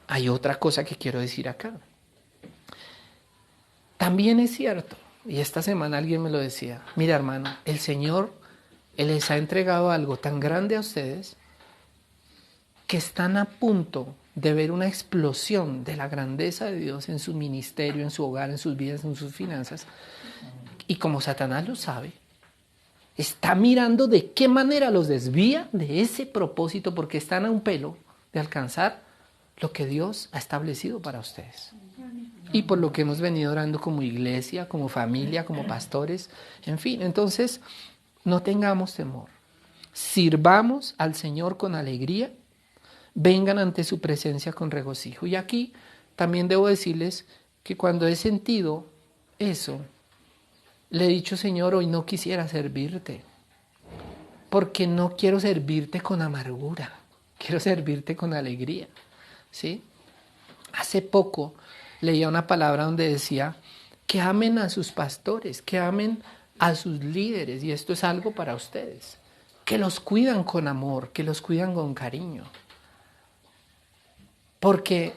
hay otra cosa que quiero decir acá. También es cierto, y esta semana alguien me lo decía, mira hermano, el Señor Él les ha entregado algo tan grande a ustedes que están a punto de ver una explosión de la grandeza de Dios en su ministerio, en su hogar, en sus vidas, en sus finanzas. Y como Satanás lo sabe, está mirando de qué manera los desvía de ese propósito, porque están a un pelo de alcanzar lo que Dios ha establecido para ustedes. Y por lo que hemos venido orando como iglesia, como familia, como pastores, en fin. Entonces, no tengamos temor. Sirvamos al Señor con alegría. Vengan ante su presencia con regocijo. Y aquí también debo decirles que cuando he sentido eso, le he dicho, Señor, hoy no quisiera servirte, porque no quiero servirte con amargura, quiero servirte con alegría, ¿sí? Hace poco leía una palabra donde decía que amen a sus pastores, que amen a sus líderes, y esto es algo para ustedes, que los cuidan con amor, que los cuidan con cariño. Porque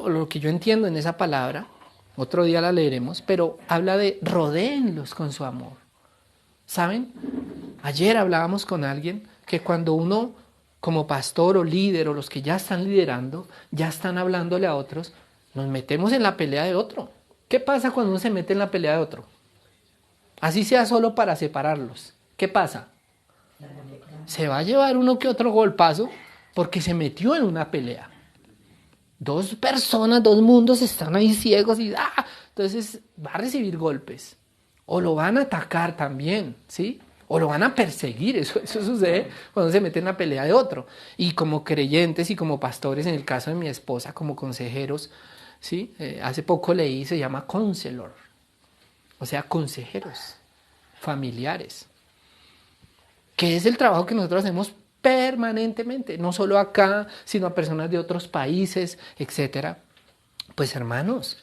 lo que yo entiendo en esa palabra, otro día la leeremos, pero habla de rodéenlos con su amor. ¿Saben? Ayer hablábamos con alguien que cuando uno como pastor o líder o los que ya están liderando, ya están hablándole a otros, nos metemos en la pelea de otro. ¿Qué pasa cuando uno se mete en la pelea de otro? Así sea solo para separarlos. ¿Qué pasa? Se va a llevar uno que otro golpazo porque se metió en una pelea. Dos personas, dos mundos están ahí ciegos y entonces va a recibir golpes. O lo van a atacar también, ¿sí? O lo van a perseguir. Eso sucede cuando se mete en la pelea de otro. Y como creyentes y como pastores, en el caso de mi esposa, como consejeros, ¿sí? Hace poco leí, se llama counselor. O sea, consejeros familiares. Que es el trabajo que nosotros hacemos permanentemente, no solo acá, sino a personas de otros países, etcétera. Pues hermanos,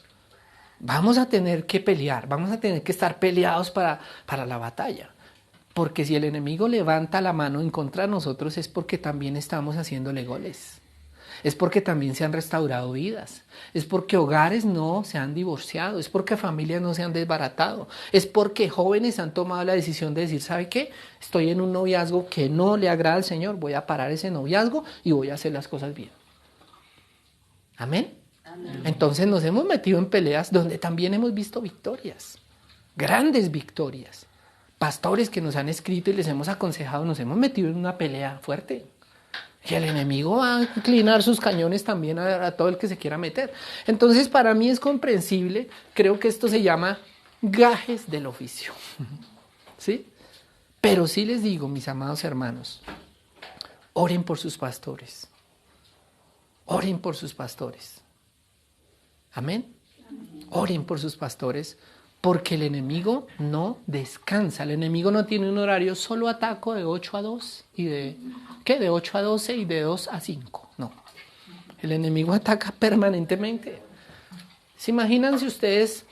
vamos a tener que pelear, vamos a tener que estar peleados para la batalla. Porque si el enemigo levanta la mano en contra de nosotros es porque también estamos haciéndole goles. Es porque también se han restaurado vidas. Es porque hogares no se han divorciado. Es porque familias no se han desbaratado. Es porque jóvenes han tomado la decisión de decir, ¿sabe qué? Estoy en un noviazgo que no le agrada al Señor. Voy a parar ese noviazgo y voy a hacer las cosas bien. ¿Amén? Amén. Entonces nos hemos metido en peleas donde también hemos visto victorias. Grandes victorias. Pastores que nos han escrito y les hemos aconsejado, nos hemos metido en una pelea fuerte. Y el enemigo va a inclinar sus cañones también a todo el que se quiera meter. Entonces, para mí es comprensible, creo que esto se llama gajes del oficio. ¿Sí? Pero sí les digo, mis amados hermanos, oren por sus pastores. Oren por sus pastores. ¿Amén? Oren por sus pastores, porque el enemigo no descansa. El enemigo no tiene un horario, solo ataco de 8 a 2 y de 8 a 12 y de 2 a 5. No. El enemigo ataca permanentemente. ¿Se imaginan si ustedes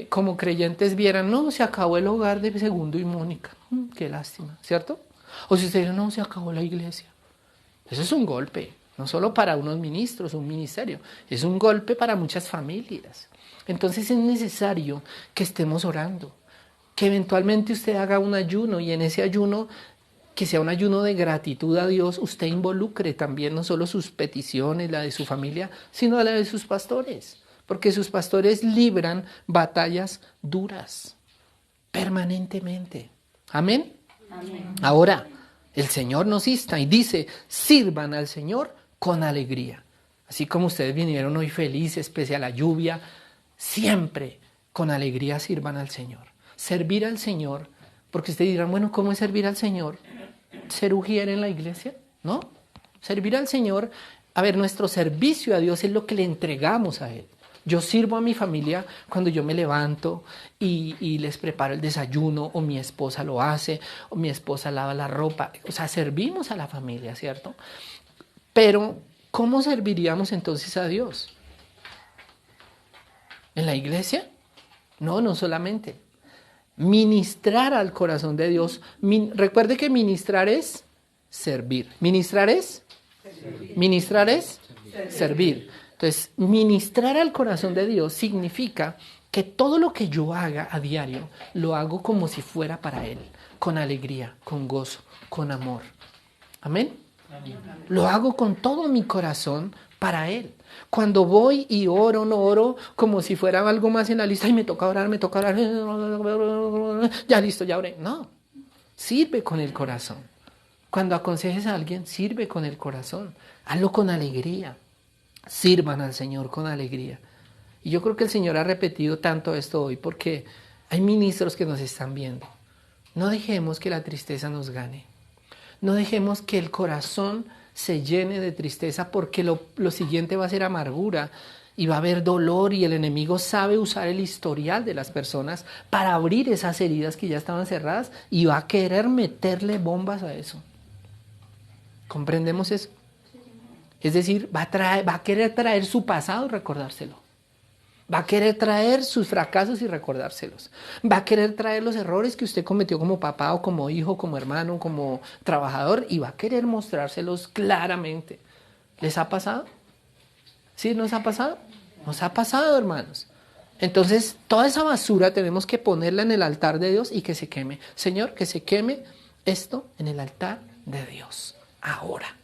como creyentes vieran, no, se acabó el hogar de Segundo y Mónica? Qué lástima, ¿cierto? O si ustedes no, se acabó la iglesia. Eso es un golpe, no solo para unos ministros, un ministerio, es un golpe para muchas familias. Entonces es necesario que estemos orando, que eventualmente usted haga un ayuno y en ese ayuno, que sea un ayuno de gratitud a Dios, usted involucre también no solo sus peticiones, la de su familia, sino la de sus pastores, porque sus pastores libran batallas duras, permanentemente. ¿Amén? Amén. Ahora, el Señor nos insta y dice, sirvan al Señor con alegría. Así como ustedes vinieron hoy felices, pese a la lluvia, siempre con alegría sirvan al Señor. Servir al Señor, porque ustedes dirán, bueno, ¿cómo es servir al Señor? ¿Ser ujier en la iglesia? ¿No? Servir al Señor, a ver, nuestro servicio a Dios es lo que le entregamos a Él. Yo sirvo a mi familia cuando yo me levanto y les preparo el desayuno, o mi esposa lo hace, o mi esposa lava la ropa. O sea, servimos a la familia, ¿cierto? Pero, ¿cómo serviríamos entonces a Dios? ¿En la iglesia? No, no solamente. Ministrar al corazón de Dios. Recuerde que ministrar es servir. ¿Ministrar es? Servir. ¿Ministrar es? Servir. Entonces, ministrar al corazón de Dios significa que todo lo que yo haga a diario, lo hago como si fuera para Él, con alegría, con gozo, con amor. ¿Amén? Amén. Lo hago con todo mi corazón para Él. Cuando voy y oro, no oro como si fuera algo más en la lista. Y me toca orar, ya listo, ya oré. No, sirve con el corazón. Cuando aconsejes a alguien, sirve con el corazón. Hazlo con alegría. Sirvan al Señor con alegría. Y yo creo que el Señor ha repetido tanto esto hoy porque hay ministros que nos están viendo. No dejemos que la tristeza nos gane. No dejemos que el corazón se llene de tristeza, porque lo siguiente va a ser amargura y va a haber dolor, y el enemigo sabe usar el historial de las personas para abrir esas heridas que ya estaban cerradas y va a querer meterle bombas a eso. ¿Comprendemos eso? Es decir, va a querer traer su pasado y recordárselo. Va a querer traer sus fracasos y recordárselos. Va a querer traer los errores que usted cometió como papá o como hijo, como hermano, como trabajador, y va a querer mostrárselos claramente. ¿Les ha pasado? ¿Sí nos ha pasado? Nos ha pasado, hermanos. Entonces, toda esa basura tenemos que ponerla en el altar de Dios y que se queme. Señor, que se queme esto en el altar de Dios. Ahora.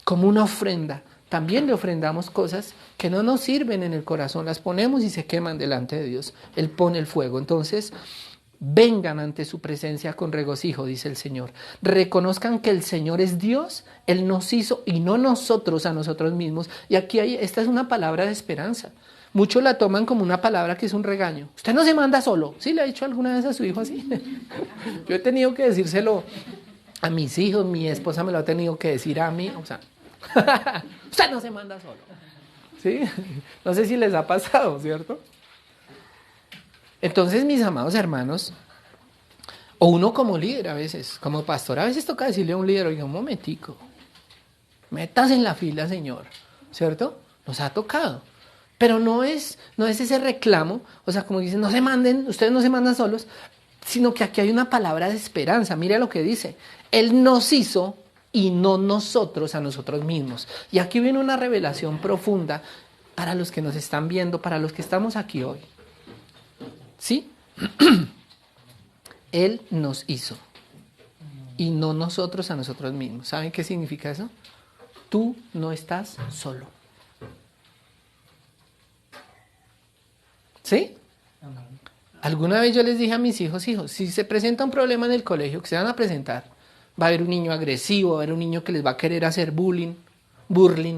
Como una ofrenda. También le ofrendamos cosas que no nos sirven en el corazón, las ponemos y se queman delante de Dios. Él pone el fuego. Entonces, vengan ante su presencia con regocijo, dice el Señor. Reconozcan que el Señor es Dios, Él nos hizo y no nosotros a nosotros mismos. Y aquí esta es una palabra de esperanza. Muchos la toman como una palabra que es un regaño. Usted no se manda solo. ¿Sí le ha dicho alguna vez a su hijo así? Yo he tenido que decírselo a mis hijos, mi esposa me lo ha tenido que decir a mí, o sea, usted no se manda solo. ¿Sí? No sé si les ha pasado, ¿cierto? Entonces, mis amados hermanos, o uno como líder a veces, como pastor, a veces toca decirle a un líder, oiga, un momentico, métase en la fila, señor, ¿cierto? Nos ha tocado. Pero no es ese reclamo, o sea, como dicen, no se manden, ustedes no se mandan solos, sino que aquí hay una palabra de esperanza. Mira lo que dice, Él nos hizo y no nosotros a nosotros mismos. Y aquí viene una revelación profunda para los que nos están viendo, para los que estamos aquí hoy. ¿Sí? Él nos hizo y no nosotros a nosotros mismos. ¿Saben qué significa eso? Tú no estás solo. ¿Sí? Alguna vez yo les dije a mis hijos, si se presenta un problema en el colegio, que se van a presentar, va a haber un niño agresivo, va a haber un niño que les va a querer hacer burling,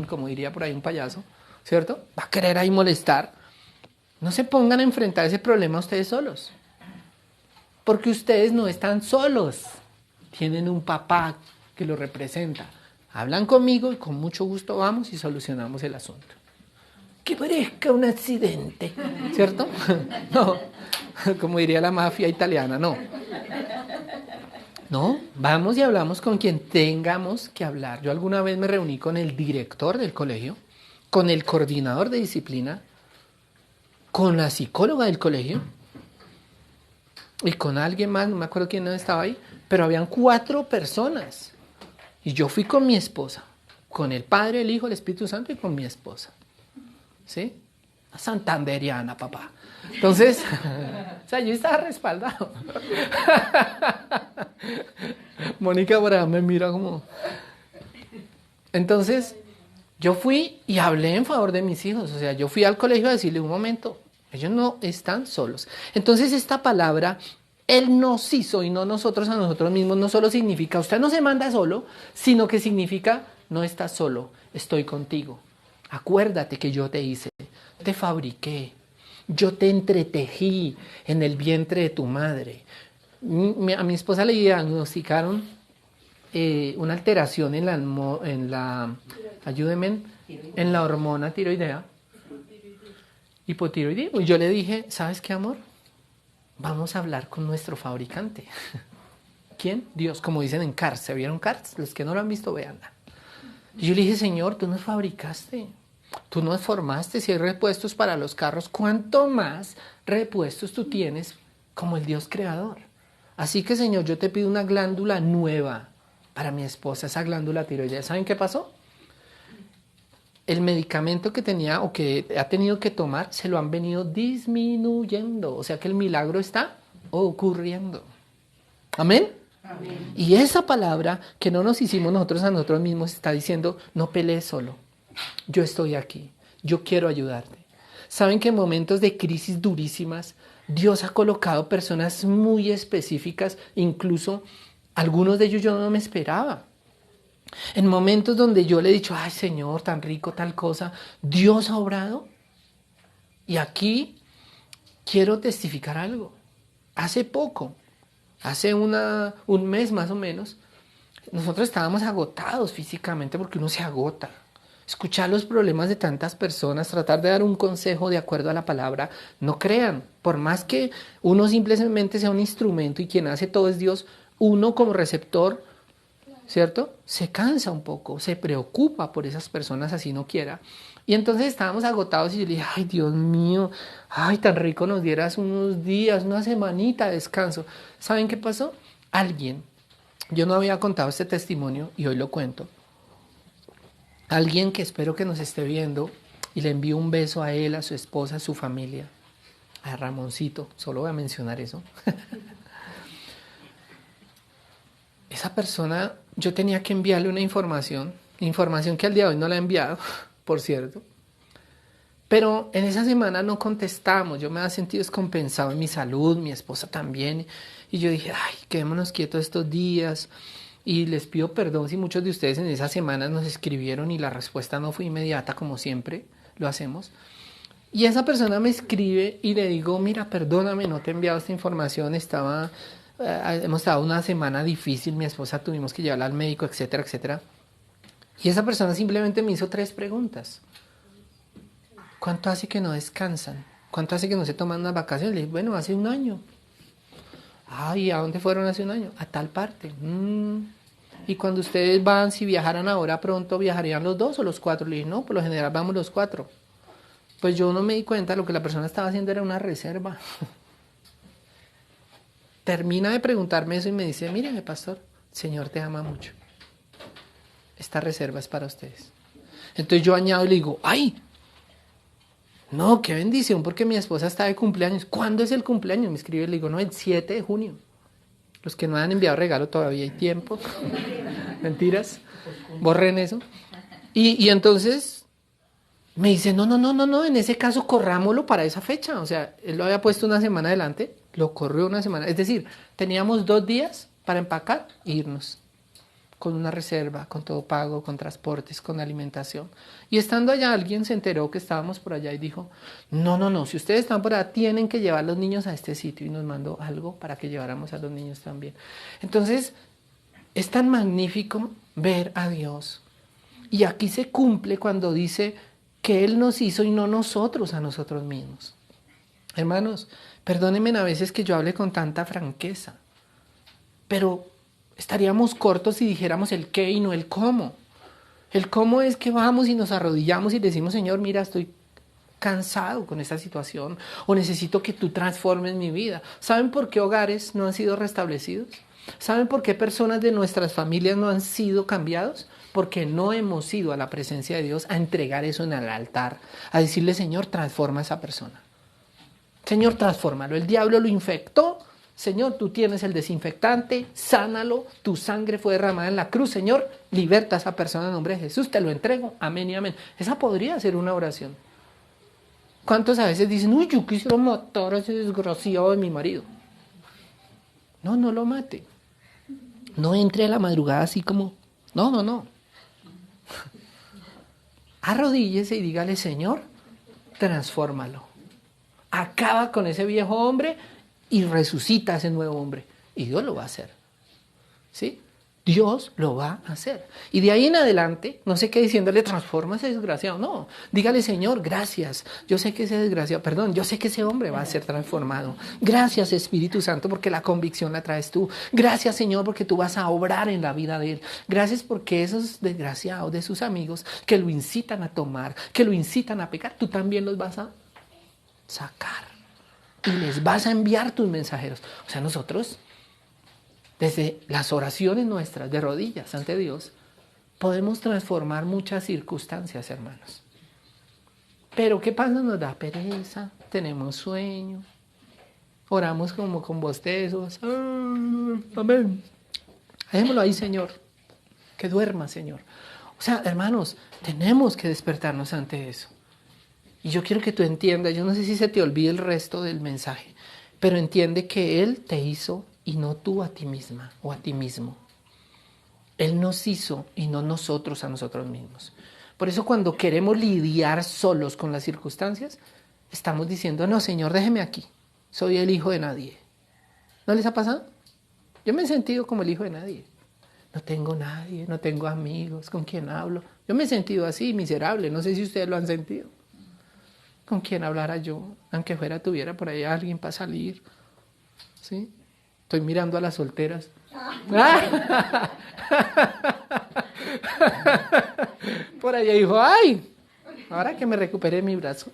como diría por ahí un payaso, ¿cierto? Va a querer ahí molestar. No se pongan a enfrentar ese problema ustedes solos, porque ustedes no están solos, tienen un papá que lo representa. Hablan conmigo y con mucho gusto vamos y solucionamos el asunto. Que parezca un accidente, ¿cierto? No, como diría la mafia italiana, no. No, vamos y hablamos con quien tengamos que hablar. Yo alguna vez me reuní con el director del colegio, con el coordinador de disciplina, con la psicóloga del colegio y con alguien más, no me acuerdo quién no estaba ahí, pero habían 4 personas. Y yo fui con mi esposa, con el Padre, el Hijo, el Espíritu Santo y con mi esposa. ¿Sí? Santanderiana, papá. Entonces, o sea, yo estaba respaldado. Mónica por allá me mira como... Entonces, yo fui y hablé en favor de mis hijos. O sea, yo fui al colegio a decirle, un momento, ellos no están solos. Entonces, esta palabra, Él nos hizo y no nosotros a nosotros mismos, no solo significa, usted no se manda solo, sino que significa, no estás solo, estoy contigo. Acuérdate que yo te hice, te fabriqué, yo te entretejí en el vientre de tu madre. A mi esposa le diagnosticaron una alteración en la ayúdenme, en la hormona tiroidea. hipotiroidismo. Y yo le dije, ¿sabes qué, amor? Vamos a hablar con nuestro fabricante. ¿Quién? Dios, como dicen en Cars. ¿Se vieron Cars? Los que no lo han visto, véanla. Y yo le dije, Señor, tú nos fabricaste, tú nos formaste. Si hay repuestos para los carros, ¿cuánto más repuestos tú tienes como el Dios creador? Así que, Señor, yo te pido una glándula nueva para mi esposa, esa glándula tiroidea. ¿Saben qué pasó? El medicamento que tenía o que ha tenido que tomar se lo han venido disminuyendo. O sea que el milagro está ocurriendo. ¿Amén? Amén. Y esa palabra que no nos hicimos nosotros a nosotros mismos está diciendo, no pelees solo. Yo estoy aquí. Yo quiero ayudarte. Saben que en momentos de crisis durísimas, Dios ha colocado personas muy específicas, incluso algunos de ellos yo no me esperaba. En momentos donde yo le he dicho, ay Señor, tan rico, tal cosa, Dios ha obrado. Y aquí quiero testificar algo. Hace poco, hace un mes más o menos, nosotros estábamos agotados físicamente porque uno se agota. Escuchar los problemas de tantas personas, tratar de dar un consejo de acuerdo a la palabra, no crean, por más que uno simplemente sea un instrumento y quien hace todo es Dios, uno como receptor, ¿cierto? Se cansa un poco, se preocupa por esas personas así no quiera. Y entonces estábamos agotados y yo le dije, ay Dios mío, ay tan rico nos dieras unos días, una semanita de descanso. ¿Saben qué pasó? Alguien, yo no había contado este testimonio y hoy lo cuento. Alguien que espero que nos esté viendo y le envío un beso a él, a su esposa, a su familia, a Ramoncito, solo voy a mencionar eso. Esa persona, yo tenía que enviarle una información que al día de hoy no la he enviado, por cierto. Pero en esa semana no contestamos, yo me había sentido descompensado en mi salud, mi esposa también. Y yo dije, ay, quedémonos quietos estos días. Y les pido perdón si muchos de ustedes en esas semanas nos escribieron y la respuesta no fue inmediata, como siempre lo hacemos. Y esa persona me escribe y le digo, mira, perdóname, no te he enviado esta información, hemos estado una semana difícil, mi esposa tuvimos que llevarla al médico, etcétera, etcétera. Y esa persona simplemente me hizo 3 preguntas. ¿Cuánto hace que no descansan? ¿Cuánto hace que no se toman unas vacaciones? Le dije, bueno, hace 1 año. Ay, ¿a dónde fueron hace 1 año? A tal parte. Y cuando ustedes van, si viajaran ahora pronto, ¿viajarían los 2 o los 4? Le dije, no, por lo general vamos los 4. Pues yo no me di cuenta, lo que la persona estaba haciendo era una reserva. Termina de preguntarme eso y me dice, mire, pastor, el Señor te ama mucho. Esta reserva es para ustedes. Entonces yo añado y le digo, ¡ay! No, qué bendición, porque mi esposa está de cumpleaños. ¿Cuándo es el cumpleaños? Me escribe y le digo, no, el 7 de junio. Los que no han enviado regalo todavía hay tiempo. Mentiras. Borren eso. Y entonces me dice, no, en ese caso corrámoslo para esa fecha. O sea, él lo había puesto una semana adelante, lo corrió una semana. Es decir, teníamos 2 días para empacar e irnos. Con una reserva, con todo pago, con transportes, con alimentación. Y estando allá, alguien se enteró que estábamos por allá y dijo, no, si ustedes están por allá, tienen que llevar a los niños a este sitio. Y nos mandó algo para que lleváramos a los niños también. Entonces, es tan magnífico ver a Dios. Y aquí se cumple cuando dice que Él nos hizo y no nosotros a nosotros mismos. Hermanos, perdónenme a veces que yo hable con tanta franqueza, pero estaríamos cortos si dijéramos el qué y no el cómo. El cómo es que vamos y nos arrodillamos y decimos, Señor, mira, estoy cansado con esta situación o necesito que tú transformes mi vida. ¿Saben por qué hogares no han sido restablecidos? ¿Saben por qué personas de nuestras familias no han sido cambiados? Porque no hemos ido a la presencia de Dios a entregar eso en el altar, a decirle, Señor, transforma a esa persona. Señor, transfórmalo. El diablo lo infectó. Señor, tú tienes el desinfectante, sánalo, tu sangre fue derramada en la cruz, Señor, liberta a esa persona en nombre de Jesús, te lo entrego, amén y amén. Esa podría ser una oración. ¿Cuántos a veces dicen, uy, yo quisiera matar a ese desgraciado de mi marido? No lo mate. No entre a la madrugada así como, no. Arrodíllese y dígale, Señor, transfórmalo. Acaba con ese viejo hombre y resucita a ese nuevo hombre. Y Dios lo va a hacer. ¿Sí? Dios lo va a hacer. Y de ahí en adelante, no sé qué diciéndole, transforma ese desgraciado. No, dígale, Señor, gracias. Yo sé que ese desgraciado, perdón, yo sé que ese hombre va a ser transformado. Gracias, Espíritu Santo, porque la convicción la traes tú. Gracias, Señor, porque tú vas a obrar en la vida de él. Gracias porque esos desgraciados de sus amigos que lo incitan a tomar, que lo incitan a pecar, tú también los vas a sacar. Y les vas a enviar tus mensajeros. O sea, nosotros, desde las oraciones nuestras de rodillas ante Dios, podemos transformar muchas circunstancias, hermanos. Pero ¿qué pasa? Nos da pereza, tenemos sueño, oramos como con bostezos. Amén. Dejémoslo ahí, Señor. Que duerma, Señor. O sea, hermanos, tenemos que despertarnos ante eso. Y yo quiero que tú entiendas, yo no sé si se te olvide el resto del mensaje, pero entiende que Él te hizo y no tú a ti misma o a ti mismo. Él nos hizo y no nosotros a nosotros mismos. Por eso cuando queremos lidiar solos con las circunstancias, estamos diciendo, no, Señor, déjeme aquí. Soy el hijo de nadie. ¿No les ha pasado? Yo me he sentido como el hijo de nadie. No tengo nadie, no tengo amigos, ¿con quién hablo? Yo me he sentido así, miserable. No sé si ustedes lo han sentido. ¿Con quién hablara yo? Aunque tuviera por ahí alguien para salir. ¿Sí? Estoy mirando a las solteras. Por allá dijo, ¡ay! Ahora que me recuperé mi brazo.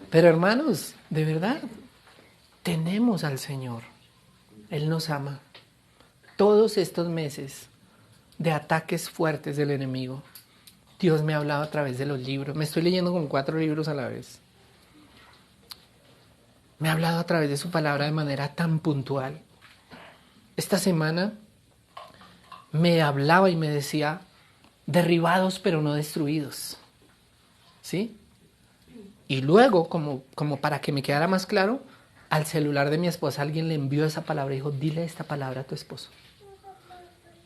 Pero hermanos, de verdad, tenemos al Señor. Él nos ama. Todos estos meses de ataques fuertes del enemigo, Dios me ha hablado a través de los libros. Me estoy leyendo como 4 libros a la vez. Me ha hablado a través de su palabra de manera tan puntual. Esta semana me hablaba y me decía, derribados pero no destruidos. ¿Sí? Y luego, como para que me quedara más claro, al celular de mi esposa alguien le envió esa palabra y dijo, dile esta palabra a tu esposo.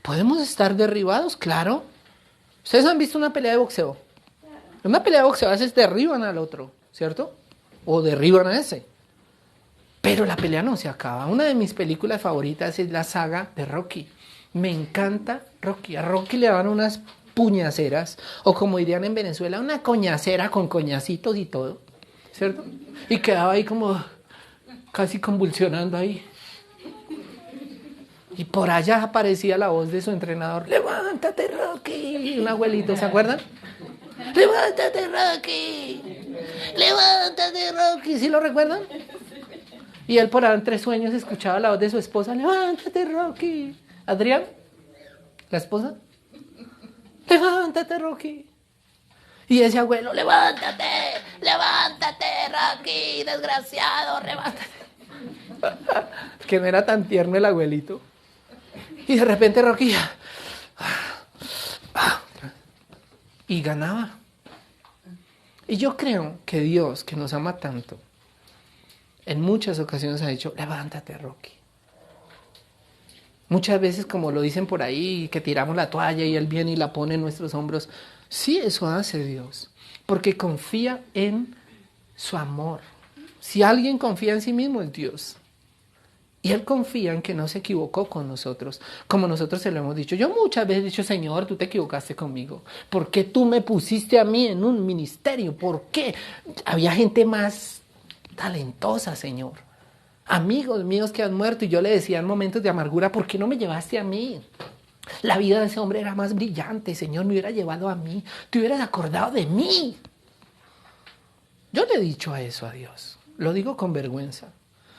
¿Podemos estar derribados? Claro. ¿Ustedes han visto una pelea de boxeo? En una pelea de boxeo a veces derriban al otro, ¿cierto? O derriban a ese. Pero la pelea no se acaba. Una de mis películas favoritas es la saga de Rocky. Me encanta Rocky. A Rocky le dan unas puñaceras, o como dirían en Venezuela, una coñacera con coñacitos y todo, ¿cierto? Y quedaba ahí como casi convulsionando ahí. Y por allá aparecía la voz de su entrenador. ¡Levántate, Rocky! Un abuelito, ¿se acuerdan? ¡Levántate, Rocky! ¡Levántate, Rocky! ¿Sí lo recuerdan? Y él por ahí entre sueños escuchaba la voz de su esposa. ¡Levántate, Rocky! ¿Adrián? ¿La esposa? ¡Levántate, Rocky! Y ese abuelo, ¡levántate! ¡Levántate, Rocky! ¡Desgraciado! ¡Levántate! Que no era tan tierno el abuelito. Y de repente Rocky y ganaba. Y yo creo que Dios, que nos ama tanto, en muchas ocasiones ha dicho, levántate, Rocky. Muchas veces, como lo dicen por ahí, que tiramos la toalla y Él viene y la pone en nuestros hombros. Sí, eso hace Dios, porque confía en su amor. Si alguien confía en sí mismo, es Dios. Y Él confía en que no se equivocó con nosotros, como nosotros se lo hemos dicho. Yo muchas veces he dicho, Señor, tú te equivocaste conmigo. ¿Por qué tú me pusiste a mí en un ministerio? ¿Por qué? Había gente más talentosa, Señor. Amigos míos que han muerto y yo le decía en momentos de amargura, ¿por qué no me llevaste a mí? La vida de ese hombre era más brillante, Señor, me hubiera llevado a mí. Te hubieras acordado de mí. Yo le he dicho a eso a Dios. Lo digo con vergüenza.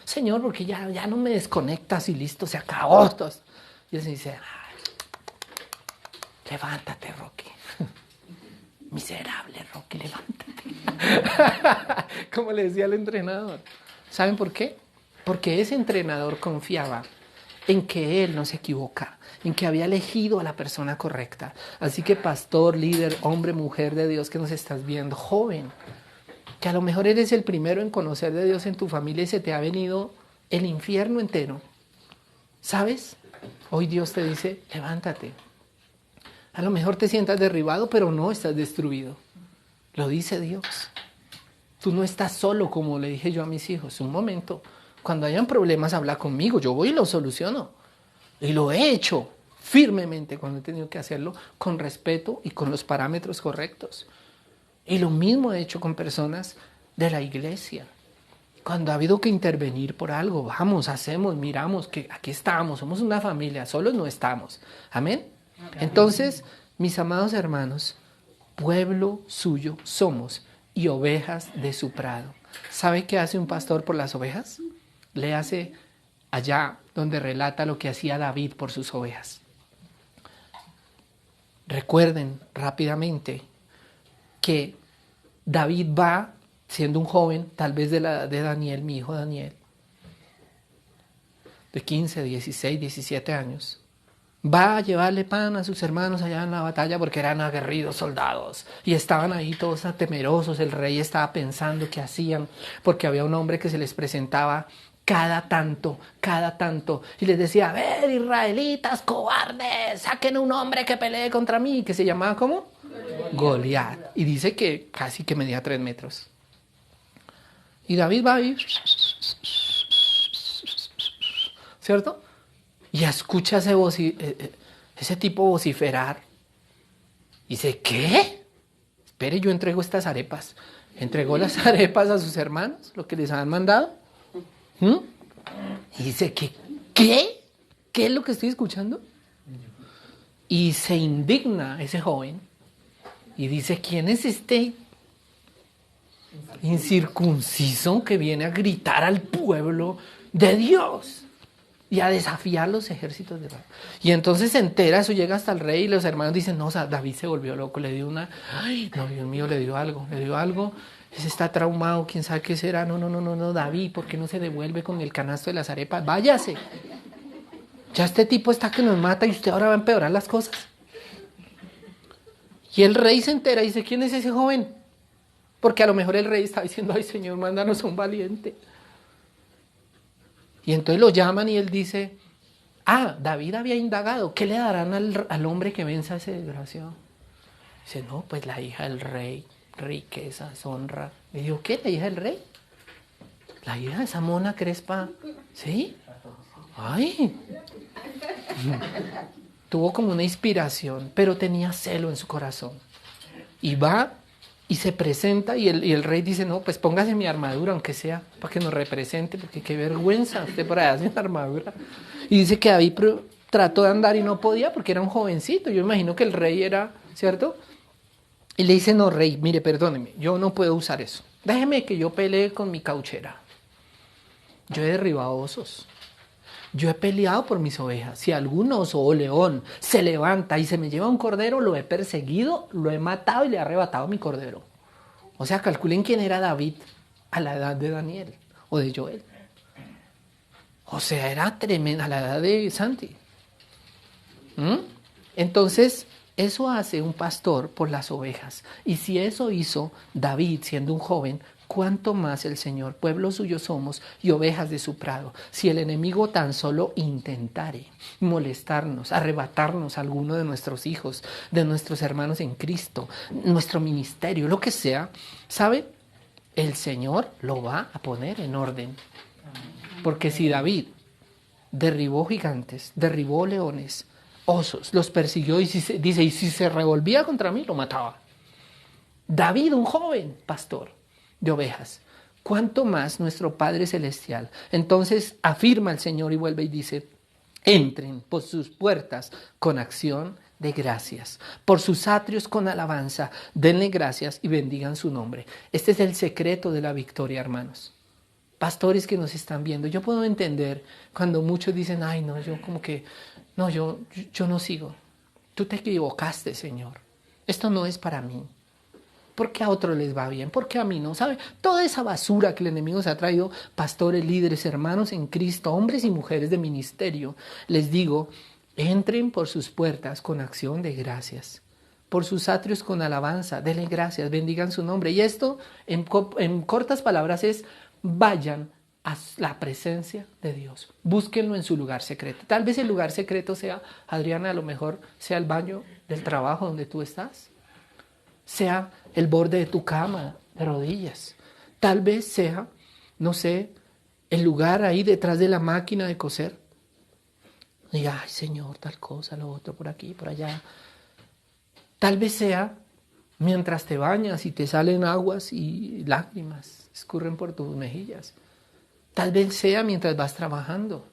Señor, porque ya no me desconectas y listo, se acabó. Y él se dice, ay, levántate, Rocky. Miserable, Rocky, levántate. Como le decía el entrenador. ¿Saben por qué? Porque ese entrenador confiaba en que él no se equivoca, en que había elegido a la persona correcta. Así que pastor, líder, hombre, mujer de Dios que nos estás viendo, joven, que a lo mejor eres el primero en conocer de Dios en tu familia y se te ha venido el infierno entero. ¿Sabes? Hoy Dios te dice, levántate. A lo mejor te sientas derribado, pero no estás destruido. Lo dice Dios. Tú no estás solo, como le dije yo a mis hijos. Un momento. Cuando hayan problemas, habla conmigo. Yo voy y lo soluciono. Y lo he hecho firmemente cuando he tenido que hacerlo con respeto y con los parámetros correctos. Y lo mismo he hecho con personas de la iglesia. Cuando ha habido que intervenir por algo, vamos, hacemos, miramos que aquí estamos, somos una familia, solos no estamos. Amén. Entonces, mis amados hermanos, pueblo suyo somos y ovejas de su prado. ¿Sabe qué hace un pastor por las ovejas? Le hace allá donde relata lo que hacía David por sus ovejas. Recuerden rápidamente que David va, siendo un joven, tal vez de la edad de Daniel, mi hijo Daniel, de 15, 16, 17 años, va a llevarle pan a sus hermanos allá en la batalla porque eran aguerridos soldados y estaban ahí todos temerosos. El rey estaba pensando qué hacían porque había un hombre que se les presentaba cada tanto, y les decía: a ver, israelitas, cobardes, saquen un hombre que pelee contra mí, que se llamaba ¿cómo? Goliat. Y dice que casi que medía 3 metros. Y David va ahí, ¿cierto? Y escucha ese tipo vociferar. Y dice: ¿qué? Espere, yo entrego estas arepas. Entregó las arepas a sus hermanos, lo que les habían mandado. Y dice: ¿qué? ¿Qué es lo que estoy escuchando? Y se indigna ese joven y dice: ¿quién es este incircunciso que viene a gritar al pueblo de Dios y a desafiar los ejércitos de Dios? Y entonces se entera, eso llega hasta el rey y los hermanos dicen: no, o sea, David se volvió loco, le dio una, ay, no, Dios mío, le dio algo, ese está traumado, quién sabe qué será. No, David, ¿por qué no se devuelve con el canasto de las arepas? Váyase, ya este tipo está que nos mata y usted ahora va a empeorar las cosas. Y el rey se entera y dice: ¿quién es ese joven? Porque a lo mejor el rey está diciendo: ay, Señor, mándanos a un valiente. Y entonces lo llaman y él dice: David había indagado, ¿qué le darán al hombre que venza a ese desgraciado? Dice: no, pues la hija del rey, riquezas, honra. Y digo: ¿qué? ¿La hija del rey? La hija de esa mona crespa, ¿sí? Ay. Tuvo como una inspiración, pero tenía celo en su corazón. Y va y se presenta y el rey dice: no, pues póngase mi armadura, aunque sea, para que nos represente, porque qué vergüenza, usted por allá sin armadura. Y dice que David trató de andar y no podía porque era un jovencito. Yo imagino que el rey era, ¿cierto? Y le dice: no, rey, mire, perdóneme, yo no puedo usar eso. Déjeme que yo pelee con mi cauchera. Yo he derribado osos. Yo he peleado por mis ovejas. Si algún oso o león se levanta y se me lleva un cordero, lo he perseguido, lo he matado y le he arrebatado mi cordero. O sea, calculen quién era David a la edad de Daniel o de Joel. O sea, era tremenda a la edad de Santi. Entonces, eso hace un pastor por las ovejas. Y si eso hizo David siendo un joven, ¿cuánto más el Señor? Pueblo suyo somos y ovejas de su prado. Si el enemigo tan solo intentare molestarnos, arrebatarnos a alguno de nuestros hijos, de nuestros hermanos en Cristo, nuestro ministerio, lo que sea, ¿sabe? El Señor lo va a poner en orden. Porque si David derribó gigantes, derribó leones, osos, los persiguió y y si se revolvía contra mí, lo mataba. David, un joven pastor de ovejas, ¿cuánto más nuestro Padre Celestial? Entonces afirma el Señor y vuelve y dice: entren por sus puertas con acción de gracias, por sus atrios con alabanza, denle gracias y bendigan su nombre. Este es el secreto de la victoria, hermanos. Pastores que nos están viendo, yo puedo entender cuando muchos dicen: ay, no, yo como que, no, yo no sigo. Tú te equivocaste, Señor. Esto no es para mí. ¿Por qué a otros les va bien? ¿Por qué a mí no? ¿Sabe? Toda esa basura que el enemigo se ha traído, pastores, líderes, hermanos en Cristo, hombres y mujeres de ministerio, les digo: entren por sus puertas con acción de gracias, por sus atrios con alabanza, denle gracias, bendigan su nombre. Y esto, en cortas palabras, es: vayan a la presencia de Dios, búsquenlo en su lugar secreto. Tal vez el lugar secreto sea, Adriana, a lo mejor sea el baño del trabajo donde tú estás, sea el borde de tu cama de rodillas, tal vez sea, no sé, el lugar ahí detrás de la máquina de coser. Diga, ay Señor, tal cosa, lo otro, por aquí, por allá. Tal vez sea mientras te bañas y te salen aguas y lágrimas escurren por tus mejillas. Tal vez sea mientras vas trabajando.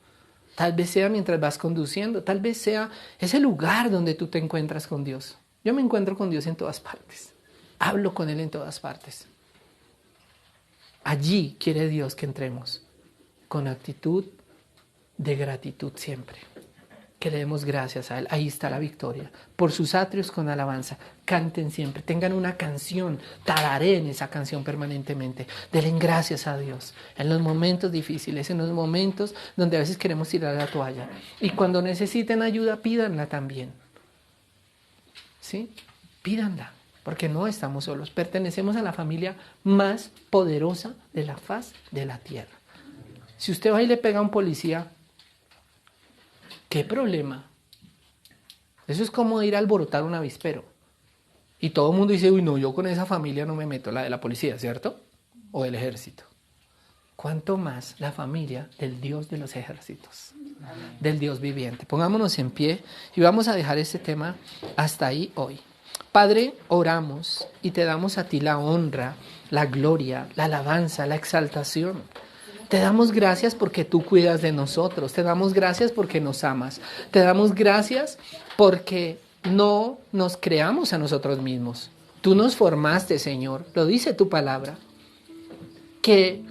Tal vez sea mientras vas conduciendo. Tal vez sea ese lugar donde tú te encuentras con Dios. Yo me encuentro con Dios en todas partes. Hablo con Él en todas partes. Allí quiere Dios que entremos con actitud de gratitud siempre. Que le demos gracias a Él. Ahí está la victoria. Por sus atrios con alabanza. Canten siempre. Tengan una canción. Tarareen esa canción permanentemente. Denle gracias a Dios. En los momentos difíciles. En los momentos donde a veces queremos tirar la toalla. Y cuando necesiten ayuda, pídanla también. ¿Sí? Pídanla. Porque no estamos solos. Pertenecemos a la familia más poderosa de la faz de la tierra. Si usted va y le pega a un policía, ¿qué problema? Eso es como ir a alborotar un avispero. Y todo el mundo dice, uy, no, yo con esa familia no me meto, la de la policía, ¿cierto? O del ejército. ¿Cuánto más la familia del Dios de los ejércitos? Del Dios viviente. Pongámonos en pie y vamos a dejar este tema hasta ahí hoy. Padre, oramos y te damos a ti la honra, la gloria, la alabanza, la exaltación. Te damos gracias porque tú cuidas de nosotros. Te damos gracias porque nos amas. Te damos gracias porque no nos creamos a nosotros mismos. Tú nos formaste, Señor. Lo dice tu palabra. Que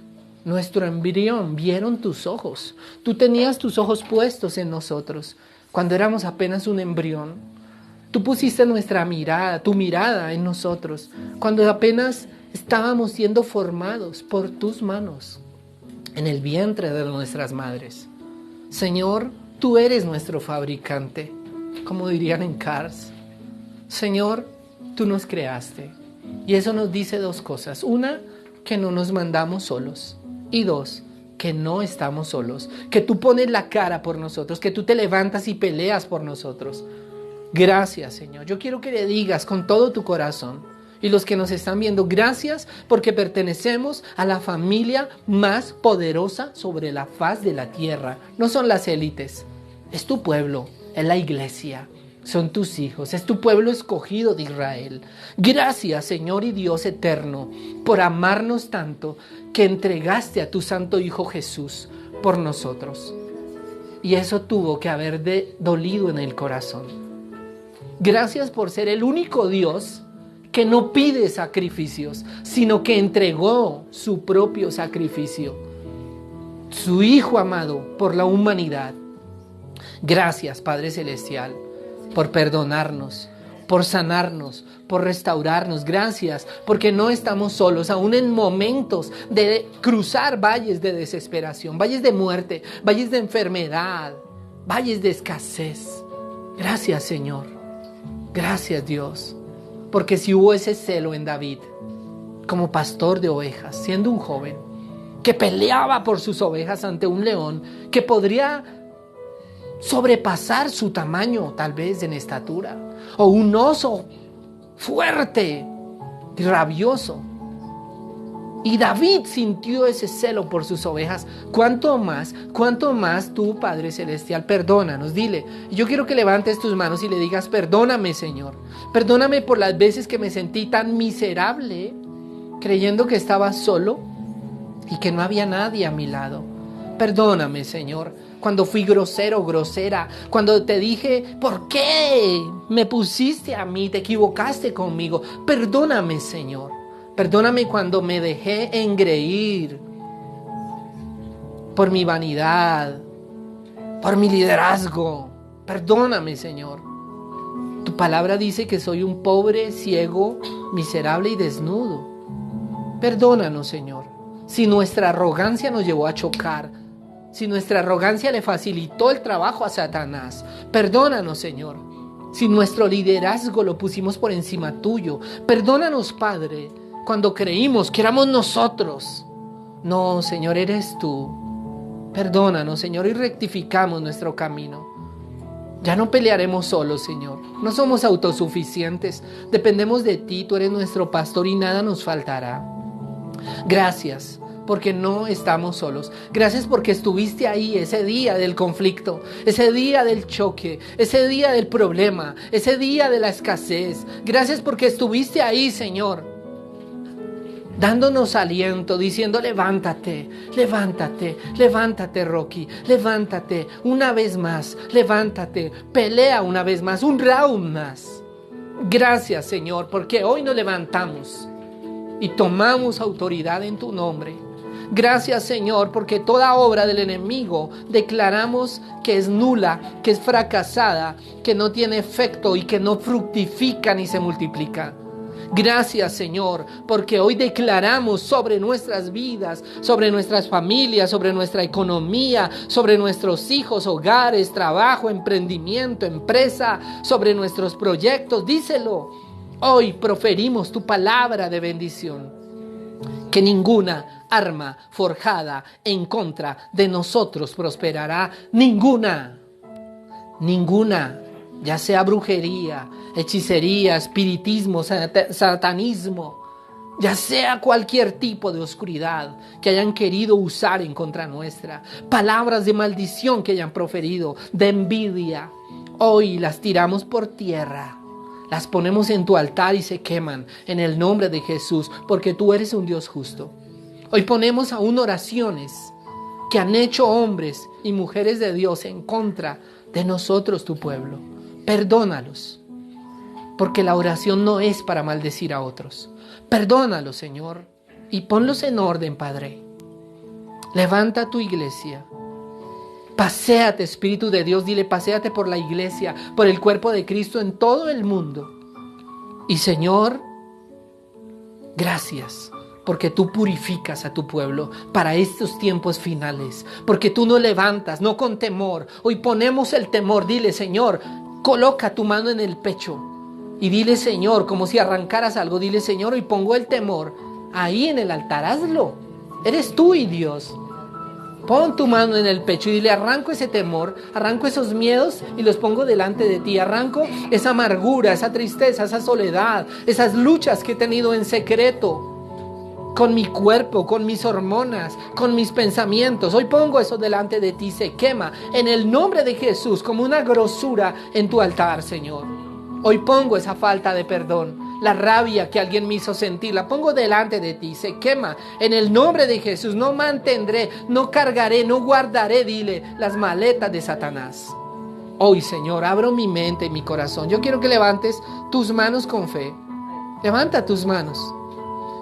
nuestro embrión vieron tus ojos. Tú tenías tus ojos puestos en nosotros. Cuando éramos apenas un embrión. Tú pusiste nuestra mirada, tu mirada en nosotros. Cuando apenas estábamos siendo formados por tus manos. En el vientre de nuestras madres. Señor, tú eres nuestro fabricante, como dirían en Cars. Señor, tú nos creaste. Y eso nos dice dos cosas. Una, que no nos mandamos solos. Y dos, que no estamos solos. Que tú pones la cara por nosotros, que tú te levantas y peleas por nosotros. Gracias, Señor. Yo quiero que le digas con todo tu corazón. Y los que nos están viendo, gracias porque pertenecemos a la familia más poderosa sobre la faz de la tierra. No son las élites, es tu pueblo, es la iglesia, son tus hijos, es tu pueblo escogido de Israel. Gracias, Señor y Dios eterno, por amarnos tanto que entregaste a tu santo Hijo Jesús por nosotros. Y eso tuvo que haber dolido en el corazón. Gracias por ser el único Dios que no pide sacrificios, sino que entregó su propio sacrificio, su Hijo amado por la humanidad. Gracias, Padre Celestial, por perdonarnos, por sanarnos, por restaurarnos. Gracias, porque no estamos solos, aún en momentos de cruzar valles de desesperación, valles de muerte, valles de enfermedad, valles de escasez. Gracias, Señor. Gracias, Dios. Porque si hubo ese celo en David, como pastor de ovejas, siendo un joven, que peleaba por sus ovejas ante un león, que podría sobrepasar su tamaño, tal vez en estatura, o un oso fuerte y rabioso. Y David sintió ese celo por sus ovejas. Cuánto más tú, Padre Celestial, perdónanos, dile. Yo quiero que levantes tus manos y le digas, perdóname, Señor. Perdóname por las veces que me sentí tan miserable, creyendo que estaba solo y que no había nadie a mi lado. Perdóname, Señor, cuando fui grosero, grosera, cuando te dije, ¿por qué me pusiste a mí? Te equivocaste conmigo. Perdóname, Señor. Perdóname cuando me dejé engreír por mi vanidad, por mi liderazgo. Perdóname, Señor. Tu palabra dice que soy un pobre, ciego, miserable y desnudo. Perdónanos, Señor. Si nuestra arrogancia nos llevó a chocar, si nuestra arrogancia le facilitó el trabajo a Satanás, perdónanos, Señor. Si nuestro liderazgo lo pusimos por encima tuyo, perdónanos, Padre, cuando creímos que éramos nosotros. No, Señor, eres tú. Perdónanos, Señor, y rectificamos nuestro camino. Ya no pelearemos solos, Señor. No somos autosuficientes. Dependemos de ti. Tú eres nuestro pastor y nada nos faltará. Gracias porque no estamos solos. Gracias porque estuviste ahí ese día del conflicto, ese día del choque, ese día del problema, ese día de la escasez. Gracias porque estuviste ahí, Señor, dándonos aliento, diciendo: levántate, levántate, levántate, Rocky, levántate una vez más, levántate, pelea una vez más, un round más. Gracias, Señor, porque hoy nos levantamos y tomamos autoridad en tu nombre. Gracias, Señor, porque toda obra del enemigo declaramos que es nula, que es fracasada, que no tiene efecto y que no fructifica ni se multiplica. Gracias, Señor, porque hoy declaramos sobre nuestras vidas, sobre nuestras familias, sobre nuestra economía, sobre nuestros hijos, hogares, trabajo, emprendimiento, empresa, sobre nuestros proyectos. Díselo. Hoy proferimos tu palabra de bendición. Que ninguna arma forjada en contra de nosotros prosperará. Ninguna, ya sea brujería, hechicería, espiritismo, satanismo, ya sea cualquier tipo de oscuridad que hayan querido usar en contra nuestra, palabras de maldición que hayan proferido, de envidia, hoy las tiramos por tierra. Las ponemos en tu altar y se queman en el nombre de Jesús, porque tú eres un Dios justo. Hoy ponemos aún oraciones que han hecho hombres y mujeres de Dios en contra de nosotros, tu pueblo. Perdónalos, porque la oración no es para maldecir a otros. Perdónalos, Señor, y ponlos en orden, Padre. Levanta tu iglesia. Paséate, Espíritu de Dios, dile: paséate por la iglesia, por el cuerpo de Cristo en todo el mundo. Y Señor, gracias, porque tú purificas a tu pueblo para estos tiempos finales, porque tú no levantas, no con temor. Hoy ponemos el temor. Dile: Señor, coloca tu mano en el pecho y dile: Señor, como si arrancaras algo, dile: Señor, hoy pongo el temor ahí en el altar. Hazlo, eres tú y Dios. Pon tu mano en el pecho y dile: arranco ese temor, arranco esos miedos y los pongo delante de ti. Arranco esa amargura, esa tristeza, esa soledad, esas luchas que he tenido en secreto con mi cuerpo, con mis hormonas, con mis pensamientos. Hoy pongo eso delante de ti, se quema en el nombre de Jesús como una grosura en tu altar, Señor. Hoy pongo esa falta de perdón, la rabia que alguien me hizo sentir, la pongo delante de ti, se quema en el nombre de Jesús. No mantendré, no cargaré, no guardaré, dile, las maletas de Satanás. Hoy, Señor, abro mi mente y mi corazón. Yo quiero que levantes tus manos con fe. Levanta tus manos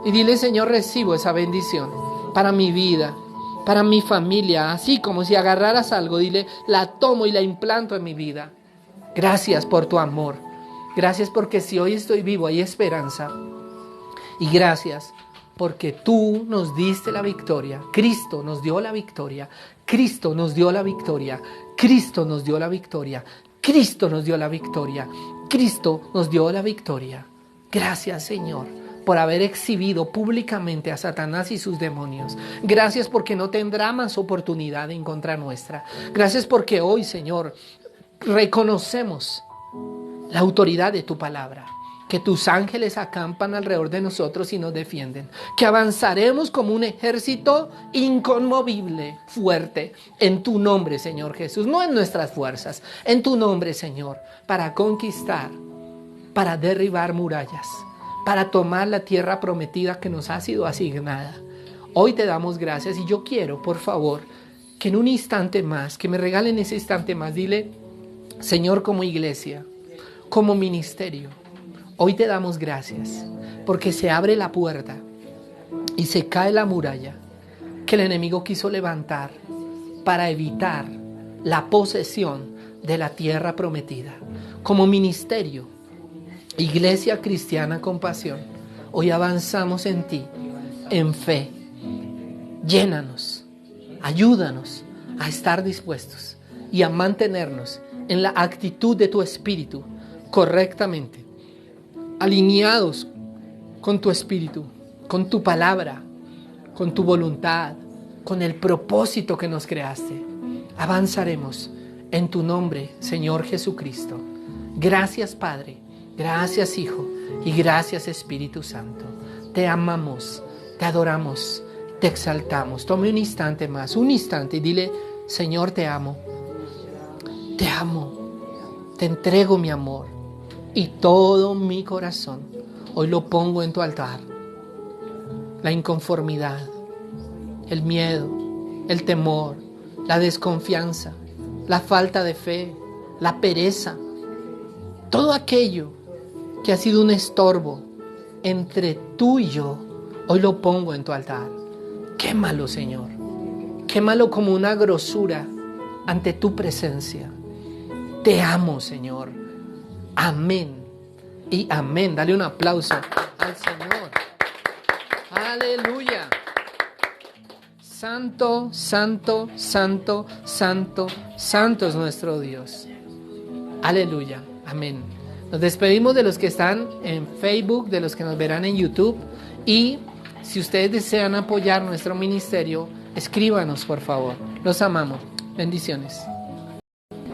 y dile: Señor, recibo esa bendición para mi vida, para mi familia. Así como si agarraras algo, dile: la tomo y la implanto en mi vida. Gracias por tu amor. Gracias porque si hoy estoy vivo hay esperanza. Y gracias porque tú nos diste la victoria. Cristo nos dio la victoria. Cristo nos dio la victoria. Cristo nos dio la victoria. Cristo nos dio la victoria. Cristo nos dio la victoria. Gracias, Señor, por haber exhibido públicamente a Satanás y sus demonios. Gracias porque no tendrá más oportunidad en contra nuestra. Gracias porque hoy, Señor, reconocemos la autoridad de tu palabra, que tus ángeles acampan alrededor de nosotros y nos defienden, que avanzaremos como un ejército inconmovible, fuerte, en tu nombre, Señor Jesús, no en nuestras fuerzas, en tu nombre, Señor, para conquistar, para derribar murallas, para tomar la tierra prometida que nos ha sido asignada. Hoy te damos gracias y yo quiero, por favor, que en un instante más, que me regalen ese instante más, dile: Señor, como iglesia, como ministerio, hoy te damos gracias porque se abre la puerta y se cae la muralla que el enemigo quiso levantar para evitar la posesión de la tierra prometida. Como ministerio, Iglesia Cristiana Compasión, hoy avanzamos en ti, en fe. Llénanos, ayúdanos a estar dispuestos y a mantenernos en la actitud de tu espíritu correctamente, alineados con tu espíritu, con tu palabra, con tu voluntad, con el propósito que nos creaste. Avanzaremos en tu nombre, Señor Jesucristo. Gracias, Padre, gracias, Hijo, y gracias, Espíritu Santo. Te amamos, te adoramos, te exaltamos. Tome un instante más, un instante y dile, Señor, te amo, te entrego mi amor y todo mi corazón. Hoy lo pongo en tu altar. La inconformidad, el miedo, el temor, la desconfianza, la falta de fe, la pereza, todo aquello que ha sido un estorbo entre tú y yo, hoy lo pongo en tu altar. Quémalo, Señor. Quémalo como una grosura ante tu presencia. Te amo, Señor. Amén y amén. Dale un aplauso al Señor. Aleluya. Santo, santo, santo, santo, santo es nuestro Dios. Aleluya. Amén. Nos despedimos de los que están en Facebook, de los que nos verán en YouTube. Y si ustedes desean apoyar nuestro ministerio, escríbanos, por favor. Los amamos. Bendiciones.